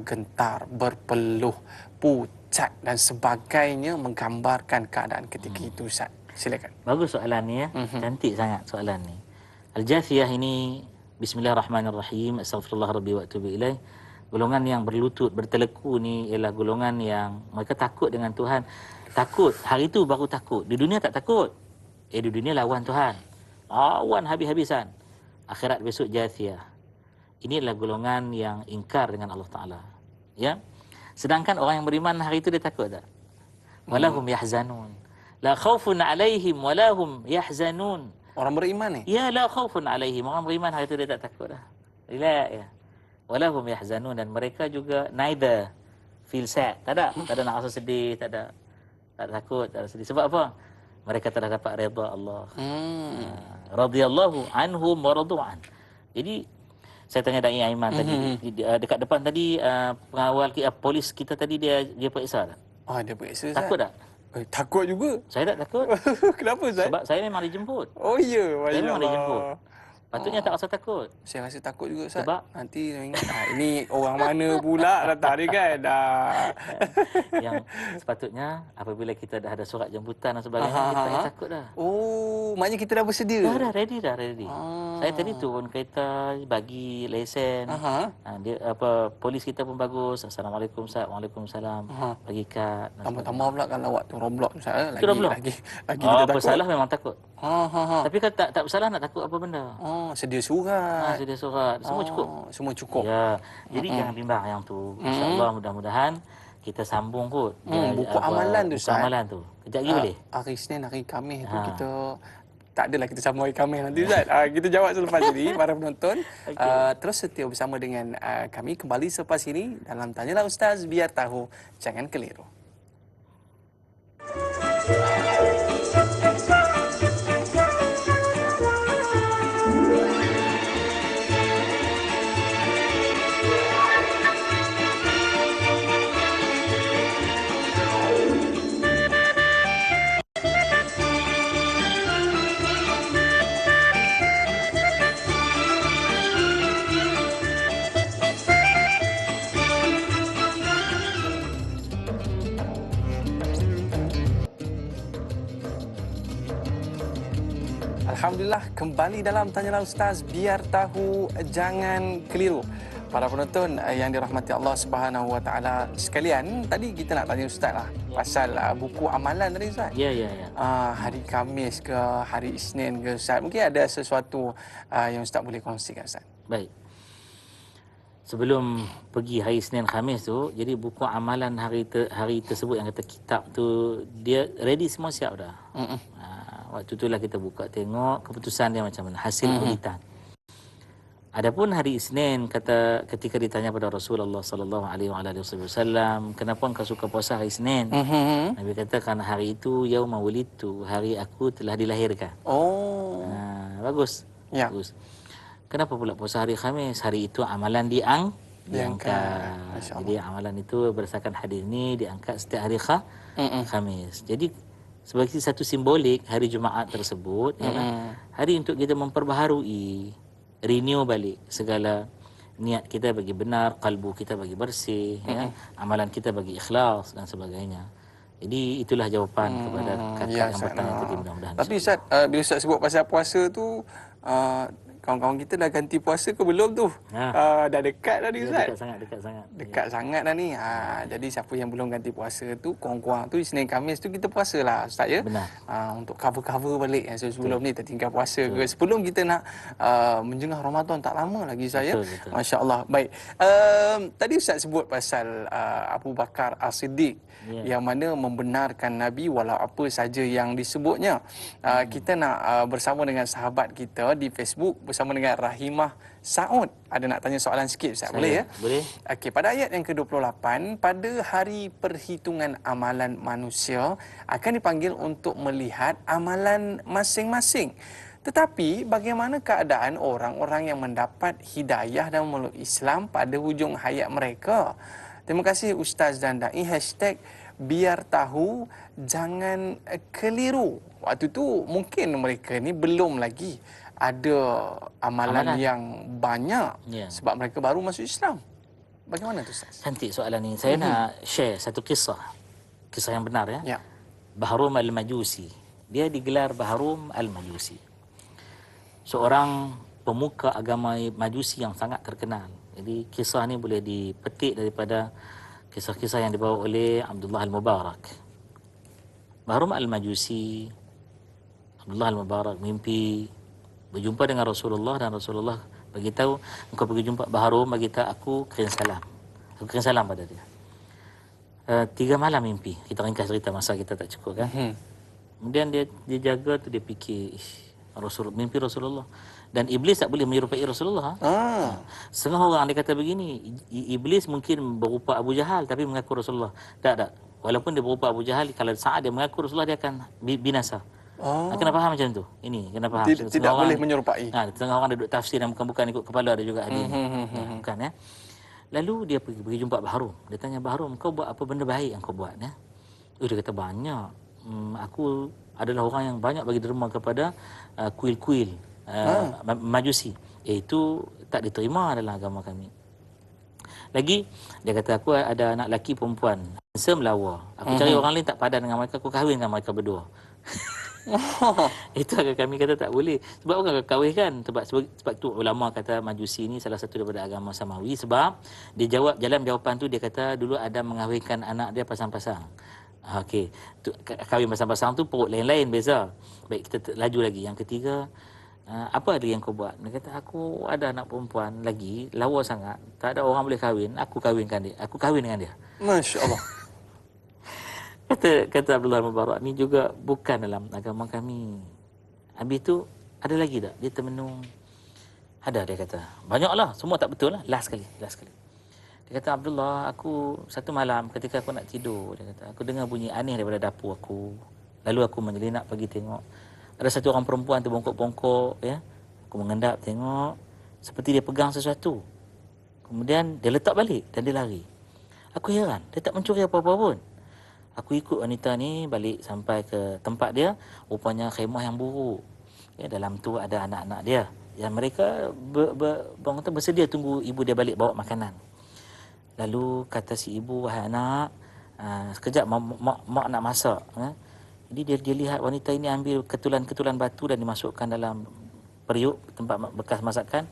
gentar, berpeluh, pucat dan sebagainya, menggambarkan keadaan ketika itu, Ustaz. Silakan. Bagus soalan ni ya. Cantik sangat soalan ni. Al-Jathiyah ini, Bismillahirrahmanirrahim. Astaghfirullah Rabbi wa atubu ilaih. Golongan yang berlutut, berteleku ni ialah golongan yang mereka takut dengan Tuhan. Takut, hari itu baru takut. Di dunia tak takut. Di dunia lawan Tuhan. Lawan habis-habisan. Akhirat besok Jathiyah. Ini adalah golongan yang ingkar dengan Allah Ta'ala. Ya. Sedangkan orang yang beriman hari itu dia takut tak? Walahum yahzanun. La khawfun alaihim walahum yahzanun. Orang beriman ni? Ya, la khawfun alaihim. Orang beriman hari itu dia tak takut dah. Relax ya. Walahum yahzanun, dan mereka juga neither feel sad. Tak ada nak rasa sedih, tak ada takut, tak ada sedih. Sebab apa? Mereka telah dapat redha Allah. Radhiyallahu anhum wa radu'an. Jadi saya tanya Dai Aiman tadi, dekat depan tadi pengawal polis kita tadi dia periksa tak? Dia periksa. Takut tak? Takut juga. Saya tak takut. Kenapa, Ustaz? Sebab saya memang dijemput. Oh ya, saya memang dijemput. Patutnya tak rasa takut. Saya rasa takut juga, Ustaz. Sebab nanti ini orang mana pula datang ni kan? Yang sepatutnya apabila kita dah ada surat jemputan dan sebagainya, kita tak payah takut dah. Oh, maknanya kita dah bersedia. Dah ready. Saya tadi turun kereta bagi lesen. Dia polis kita pun bagus. Assalamualaikum Ustaz. Waalaikumsalam. Bagi kad. Tambah-tambah pula kalau waktu Roblox Ustaz. Lagi kita takut. Bersalah memang takut. Tapi kalau tak bersalah nak takut apa benda? Sedia surat. Sedia surat. Semua cukup. Semua cukup. Ya. Jadi jangan bimbang yang tu. InsyaAllah mudah-mudahan kita sambung kot. Buku amalan tu, Ustaz. Buku amalan tu. Kejap lagi boleh? Hari Isnin, hari Khamis tu kita... Tak adalah kita sambung hari Khamis nanti, Ustaz. Kita jawab selepas ini, para penonton. Terus setia bersama dengan kami kembali selepas ini dalam Tanyalah Ustaz, biar tahu, jangan keliru. Alhamdulillah, kembali dalam Tanyalah Ustaz, biar tahu, jangan keliru. para penonton yang dirahmati Allah Subhanahu Wa Taala sekalian, tadi kita nak tanya Ustaz lah pasal buku amalan tadi Ustaz. Ya, ya, ya. Hari Khamis ke hari Isnin ke Ustaz, mungkin ada sesuatu yang Ustaz boleh kongsikan Ustaz. Baik. Sebelum pergi hari Isnin Khamis tu, jadi buku amalan hari tersebut yang kata kitab tu, dia ready semua siap dah. Waktu itulah kita buka tengok keputusan dia macam mana, hasil auditan. Adapun hari Isnin, kata ketika ditanya pada Rasulullah sallallahu alaihi wasallam, kenapa engkau suka puasa hari Isnin? Nabi kata kerana hari itu yauma wulidtu, hari aku telah dilahirkan. Oh. Bagus. Ya. Bagus. Kenapa pula puasa hari Khamis? Hari itu amalan diangkat. Jadi amalan itu berdasarkan hadis ini diangkat setiap hari Khamis. Jadi sebagai satu simbolik hari Jumaat tersebut ialah hari untuk kita memperbaharui, renew balik segala niat kita bagi benar, kalbu kita bagi bersih, ya, amalan kita bagi ikhlas dan sebagainya. Jadi itulah jawapan kepada kakak yang bertanya tadi, mudah-mudahan. Tapi Ustaz, bila Ustaz sebut pasal puasa tu, kawan-kawan kita dah ganti puasa ke belum tu? Dah dekat dah ni Ustaz. Dekat sangat. Dekat sangat dah ni. Jadi siapa yang belum ganti puasa tu, kurang-kurang tu Isnin Khamis tu kita puasa lah Ustaz ya. Benar. Untuk cover-cover balik yang sebelum ni tertinggal puasa ke. Sebelum kita nak menjengah Ramadan, tak lama lagi saya. Betul. Masya-Allah. Baik. Tadi Ustaz sebut pasal Abu Bakar As-Siddiq yang mana membenarkan Nabi walau apa saja yang disebutnya. Kita nak bersama dengan sahabat kita di Facebook bersama dengan Rahimah Saud. Ada nak tanya soalan sikit Ustaz, boleh ya? Boleh. Okey, pada ayat yang ke-28, pada hari perhitungan amalan manusia akan dipanggil untuk melihat amalan masing-masing. Tetapi bagaimana keadaan orang-orang yang mendapat hidayah dan memeluk Islam pada hujung hayat mereka? Terima kasih Ustaz dan Dai. #biar tahu jangan keliru. Waktu tu mungkin mereka ni belum lagi ada amalan yang banyak sebab mereka baru masuk Islam. Bagaimana tu Ustaz? Cantik soalan ni. Saya nak share satu kisah yang benar ya. Bahrum al-Majusi. Dia digelar Bahrum al-Majusi. Seorang pemuka agama Majusi yang sangat terkenal. Jadi kisah ni boleh dipetik daripada kisah-kisah yang dibawa oleh Abdullah al-Mubarak. Bahrum al-Majusi, Abdullah al-Mubarak mimpi berjumpa dengan Rasulullah dan Rasulullah beritahu, engkau pergi jumpa Bahrum, beritahu aku kirim salam. Aku kirim salam pada dia. 3 malam mimpi. Kita ringkas cerita, masa kita tak cukup kan. Kemudian dia jaga tu, dia fikir mimpi Rasulullah. Dan Iblis tak boleh menyerupai Rasulullah. Setengah orang dia kata begini, Iblis mungkin berupa Abu Jahal tapi mengaku Rasulullah. Tak. Walaupun dia berupa Abu Jahal, kalau saat dia mengaku Rasulullah, dia akan binasa. Kena faham macam tu. Ini kena faham. Tidak boleh menyerupai. Setengah orang duduk tafsir dan bukan ikut kepala, ada juga ada. Bukan ya. Lalu dia pergi jumpa Bahrum. Dia tanya, Bahrum, kau buat apa benda baik yang kau buat ya? Dia kata, banyak. Aku adalah orang yang banyak bagi derma kepada kuil-kuil Majusi. Itu tak diterima dalam agama kami. Lagi dia kata, aku ada anak lelaki perempuan handsome lawa. Aku cari orang lain tak padan dengan mereka, aku kahwinkan mereka berdua. Itu agak kami kata tak boleh. Sebab orang akan kahwinkan. Sebab tu ulama kata Majusi ni salah satu daripada agama Samawi. Sebab dia jawab, dalam jawapan tu dia kata dulu ada mengahwinkan anak dia pasang-pasang. Okey, kahwin pasang-pasang tu perut lain-lain, beza. Baik, kita laju lagi. Yang ketiga, apa lagi yang kau buat? Dia kata, aku ada anak perempuan lagi, lawa sangat, tak ada orang boleh kahwin, aku kahwinkan dia. Aku kahwin dengan dia. Masya-Allah. Kata Abdullah Mubarak, ni juga bukan dalam agama kami. Habis tu ada lagi tak? Dia termenung. Ada, dia kata. Banyaklah, semua tak betul lah. Last sekali. Dia kata, Abdullah, aku satu malam ketika aku nak tidur, dia kata, aku dengar bunyi aneh daripada dapur aku. Lalu aku menyelinap pergi tengok. Ada satu orang perempuan terbongkok-bongkok, ya. Aku mengendap tengok, seperti dia pegang sesuatu. Kemudian dia letak balik dan dia lari. Aku heran, dia tak mencuri apa-apa pun. Aku ikut wanita ni balik sampai ke tempat dia, rupanya khemah yang buruk. Ya, dalam tu ada anak-anak dia. Yang mereka bersedia tunggu ibu dia balik bawa makanan. Lalu kata si ibu, wahai anak, sekejap mak nak masak. Jadi dia lihat wanita ini ambil ketulan-ketulan batu dan dimasukkan dalam periuk tempat bekas masakan.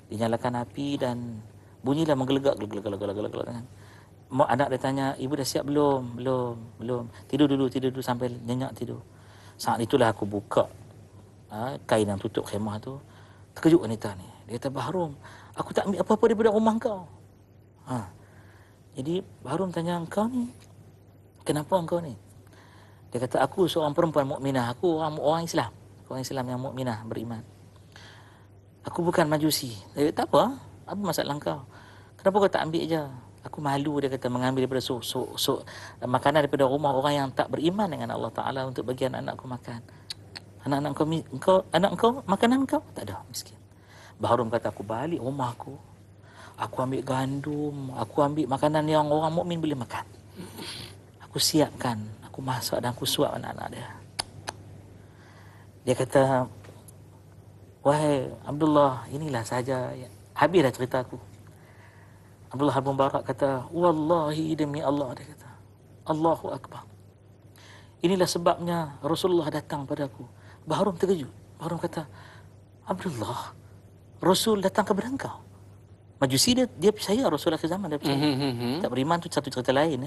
Dinyalakan api dan Bunyilah menggelegak, gelegak kan. Anak dia tanya, ibu dah siap belum? Belum. Tidur dulu sampai nyenyak tidur. Saat itulah aku buka kain yang tutup khemah tu. Terkejut wanita ni. Dia kata, Bahrum, aku tak ambil apa-apa daripada rumah kau. Jadi Bahrum tanya, engkau ni, kenapa engkau ni? Dia kata, aku seorang perempuan mukminah, aku orang Islam. Orang Islam yang mukminah, beriman. Aku bukan majusi. Dia kata, tak apa masalah engkau? Kenapa kau tak ambil je? Aku malu, dia kata, mengambil daripada makanan daripada rumah orang yang tak beriman dengan Allah Ta'ala untuk bagi anak-anakku makan. Anak kau, makanan kau? Tak ada, miskin. Bahrum kata, aku balik rumah aku ambil gandum, aku ambil makanan yang orang mukmin boleh makan. Aku siapkan, aku masak dan aku suap anak-anak dia. Dia kata, wahai Abdullah, inilah sahaja. Habislah cerita aku. Abdullah Al-Mubarak kata, wallahi demi Allah, dia kata, Allahu Akbar. Inilah sebabnya Rasulullah datang padaku. Bahrum terkejut. Bahrum kata, Abdullah, Rasul datang kepada engkau. Majusi dia percaya Rasul akhir zaman, dia percaya. Tak beriman tu satu cerita lain.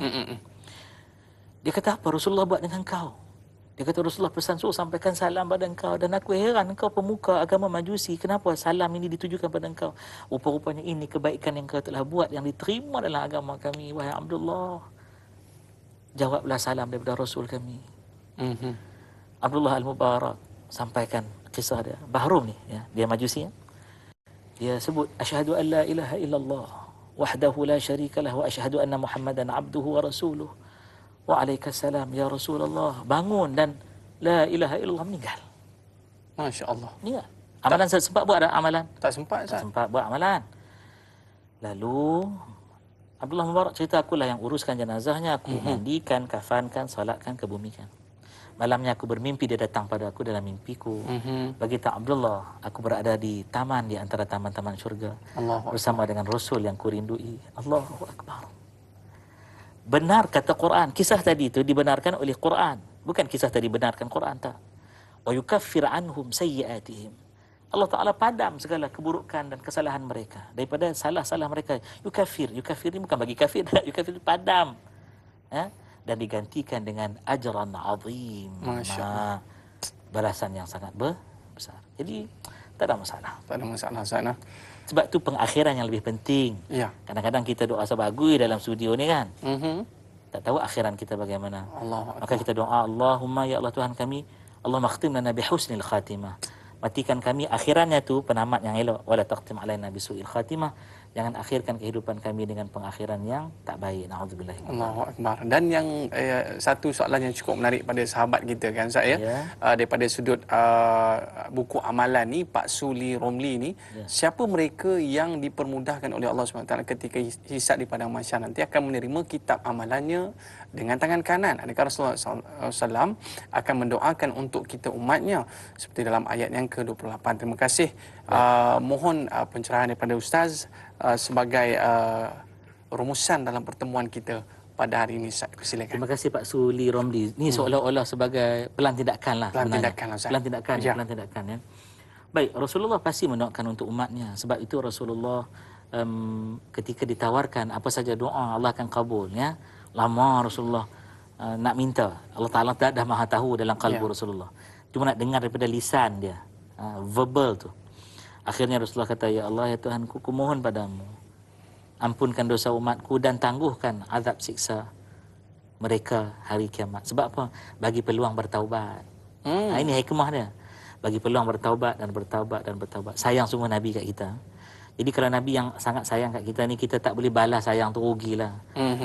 Dia kata, apa Rasulullah buat dengan kau? Dia kata, Rasulullah pesan suruh sampaikan salam pada engkau. Dan aku heran, engkau pemuka agama Majusi, kenapa salam ini ditujukan pada engkau? Rupa-rupanya ini kebaikan yang kau telah buat, yang diterima dalam agama kami. Wahai Abdullah, jawablah salam daripada Rasul kami. Abdullah Al-Mubarak sampaikan kisah dia. Bahrum ni, dia Majusi. Dia sebut, asyhadu an la ilaha illallah wahdahu la syarikalah wa asyhadu anna Muhammadan abduhu wa rasuluh. Waalaikumsalam ya Rasulullah. Bangun dan la ilaha illallah, meninggal. Masya Allah. Meninggal. Amalan sempat buat tak amalan? Tak sempat. Tak sempat buat amalan. Lalu Abdullah Mubarak cerita, akulah yang uruskan jenazahnya, aku mandikan, kafankan, salatkan, kebumikan. Malamnya aku bermimpi, dia datang pada aku dalam mimpiku. Bagi tak Abdullah, aku berada di taman di antara taman-taman syurga bersama dengan Rasul yang kurindui. Allahu Akbar. Benar kata Quran, kisah tadi itu dibenarkan oleh Quran. Bukan kisah tadi benarkan Quran, tak. Wa yukaffir anhum sayyiatihim. Allah Ta'ala padam segala keburukan dan kesalahan mereka. Daripada salah-salah mereka. Yukaffir ini bukan bagi kafir. Yukaffir padam. Dan digantikan dengan ajran azim. Masya Allah. Balasan yang sangat besar. Jadi tak ada masalah. Tak ada masalah sana. Sebab tu pengakhiran yang lebih penting. Ya. Kadang-kadang kita doa sebagus dalam studio ni kan. Tak tahu akhiran kita bagaimana. Maka kita doa, Allahumma ya Allah Tuhan kami, Allah makhtim lana bihusnil khatimah. Matikan kami akhirannya tu penamat yang elok. Wala taqtim alaina bisu'il khatimah. Jangan akhirkan kehidupan kami dengan pengakhiran yang tak baik. Na'udzubillah. Allahu Akbar. Dan yang satu soalan yang cukup menarik pada sahabat kita kan Ustaz daripada sudut buku amalan ni, Pak Suli Romli ni, siapa mereka yang dipermudahkan oleh Allah SWT ketika hisab di padang mahsyar nanti akan menerima kitab amalannya dengan tangan kanan? Adakah Rasulullah SAW akan mendoakan untuk kita umatnya seperti dalam ayat yang ke-28? Terima kasih. Mohon pencerahan daripada Ustaz sebagai rumusan dalam pertemuan kita pada hari ini. Silakan. Terima kasih Pak Suli Romli. Ini seolah-olah sebagai pelantidakan lah. Pelantidakan ya. Baik, Rasulullah pasti mendoakan untuk umatnya. Sebab itu Rasulullah ketika ditawarkan apa saja doa Allah akan kabul ya. Lama Rasulullah nak minta. Allah Ta'ala dah maha tahu dalam kalbu Rasulullah. Cuma nak dengar daripada lisan dia. Verbal tu. Akhirnya Rasulullah kata, ya Allah ya Tuhanku, ku mohon padamu, ampunkan dosa umatku dan tangguhkan azab siksa mereka hari kiamat. Sebab apa? Bagi peluang bertaubat. Ini hikmah dia. Bagi peluang bertaubat dan bertaubat dan bertaubat. Sayang semua Nabi kat kita. Jadi kalau Nabi yang sangat sayang kat kita ni, kita tak boleh balas sayang tu, rugilah.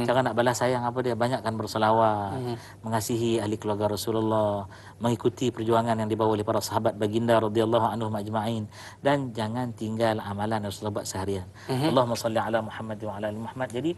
Cara nak balas sayang apa dia? Banyakkan berselawat, mengasihi ahli keluarga Rasulullah, mengikuti perjuangan yang dibawa oleh para sahabat baginda radhiyallahu anhum ajma'in, dan jangan tinggal amalan Rasulullah buat seharian. Allahumma salli ala Muhammad wa ala ali Muhammad. Jadi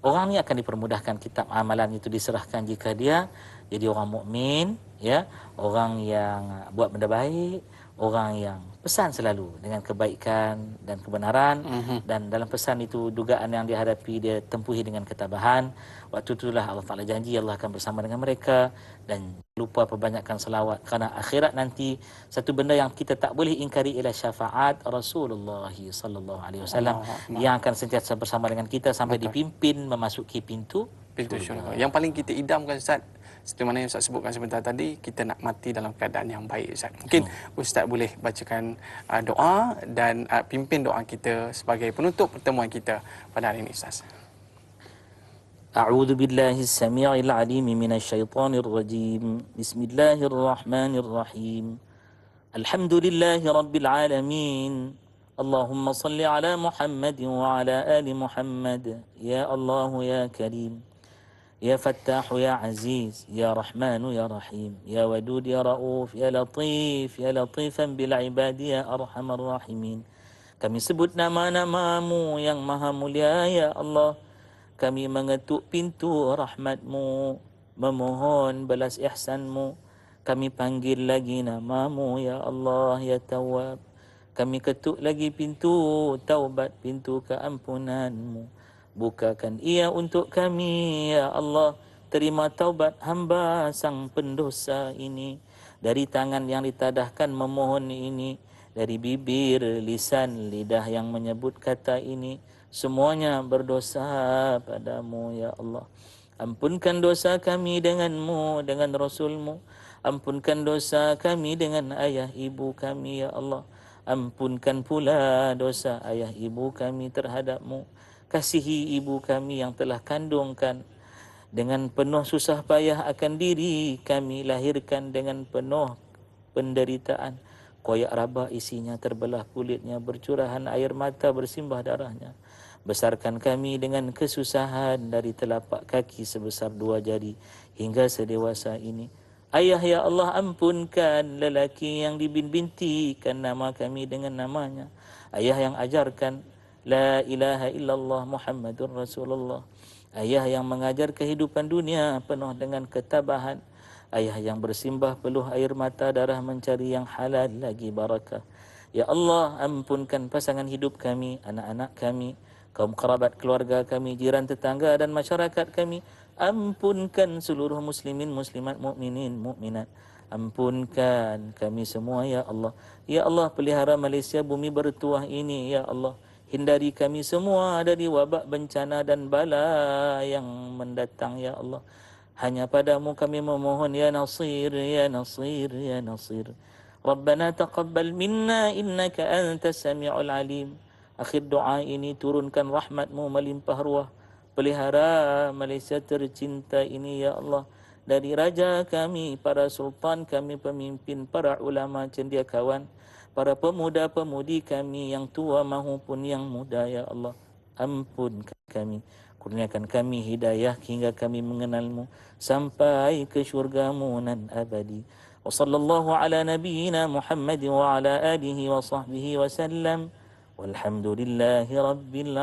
orang ni akan dipermudahkan kitab amalan itu diserahkan jika dia jadi orang mukmin, ya, orang yang buat benda baik, orang yang pesan selalu dengan kebaikan dan kebenaran, dan dalam pesan itu dugaan yang dihadapi dia tempuhi dengan ketabahan. Waktu itulah Allah Ta'ala janji Allah akan bersama dengan mereka, dan lupa perbanyakkan selawat, kerana akhirat nanti satu benda yang kita tak boleh ingkari ialah syafaat Rasulullah sallallahu alaihi wasallam yang akan sentiasa bersama dengan kita sampai dipimpin memasuki pintu syurga. Yang paling kita idamkan, Ustaz, seperti mana yang Ustaz sebutkan sebentar tadi, kita nak mati dalam keadaan yang baik, Ustaz. Mungkin Ustaz boleh bacakan doa dan pimpin doa kita sebagai penutup pertemuan kita pada hari ini, Ustaz. A'udzu billahi as-sami'il 'alim minasyaitonir rajim. Bismillahirrahmanirrahim. Alhamdulillahi rabbil alamin. Allahumma salli ala Muhammad wa ala ali Muhammad. Ya Allah ya Karim. يا فتاح يا عزيز يا رحمن يا رحيم يا ودود يا رؤوف يا لطيف يا لطيفا بالعباد يا أرحم الراحمين. Kami sebut nama-namamu yang maha mulia ya Allah. Kami mengetuk pintu rahmatmu, memohon balas ihsanmu. Kami panggil lagi namamu ya Allah ya Tawwab. Kami ketuk lagi pintu taubat, pintu keampunanmu. Bukakan ia untuk kami, ya Allah. Terima taubat hamba sang pendosa ini. Dari tangan yang ditadahkan memohon ini, dari bibir, lisan, lidah yang menyebut kata ini, semuanya berdosa padamu, ya Allah. Ampunkan dosa kami denganmu, dengan Rasulmu. Ampunkan dosa kami dengan ayah ibu kami, ya Allah. Ampunkan pula dosa ayah ibu kami terhadapmu. Kasihi ibu kami yang telah kandungkan dengan penuh susah payah akan diri kami, lahirkan dengan penuh penderitaan. Koyak rabah isinya, terbelah kulitnya, bercurahan air mata, bersimbah darahnya. Besarkan kami dengan kesusahan dari telapak kaki sebesar 2 jari hingga sedewasa ini. Ayah ya Allah, ampunkan lelaki yang dibintikan nama kami dengan namanya. Ayah yang ajarkan La ilaha illallah Muhammadur Rasulullah. Ayah yang mengajar kehidupan dunia penuh dengan ketabahan. Ayah yang bersimbah peluh air mata darah mencari yang halal lagi barakah. Ya Allah, ampunkan pasangan hidup kami, anak-anak kami, kaum kerabat keluarga kami, jiran tetangga dan masyarakat kami. Ampunkan seluruh muslimin, muslimat, mukminin, mukminat. Ampunkan kami semua ya Allah. Ya Allah, pelihara Malaysia bumi bertuah ini ya Allah. Hindari kami semua dari wabak, bencana dan bala yang mendatang ya Allah. Hanya padamu kami memohon ya Nasir, ya Nasir, ya Nasir. Rabbana taqabbal minna innaka antas sami'ul alim. Akhir doa ini turunkan rahmatmu melimpah ruah. Pelihara Malaysia tercinta ini ya Allah. Dari raja kami, para sultan kami, pemimpin, para ulama, cendekiawan, para pemuda-pemudi kami yang tua maupun yang muda ya Allah. Ampunkan kami, kurniakan kami hidayah hingga kami mengenalmu sampai ke syurgamu nan abadi. Wa sallallahu ala nabiyyina Muhammad wa ala alihi wa sahbihi wa sallam. Walhamdulillahi rabbil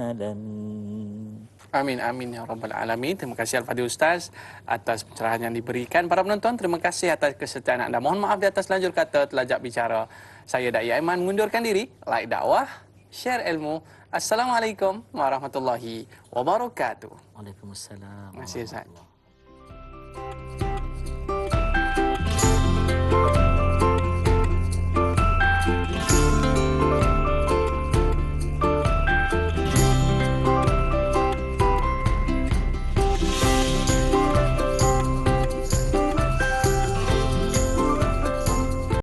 alamin. Amin, amin ya rabbal alamin. Terima kasih Al-Fadhil Ustaz atas pencerahan yang diberikan. Para penonton, terima kasih atas kesetiaan anda. Mohon maaf di atas lanjur kata terlajak bicara. Saya Da'i Aiman mengundurkan diri. Like dakwah, share ilmu. Assalamualaikum warahmatullahi wabarakatuh. Waalaikumsalam. Terima kasih Ustaz.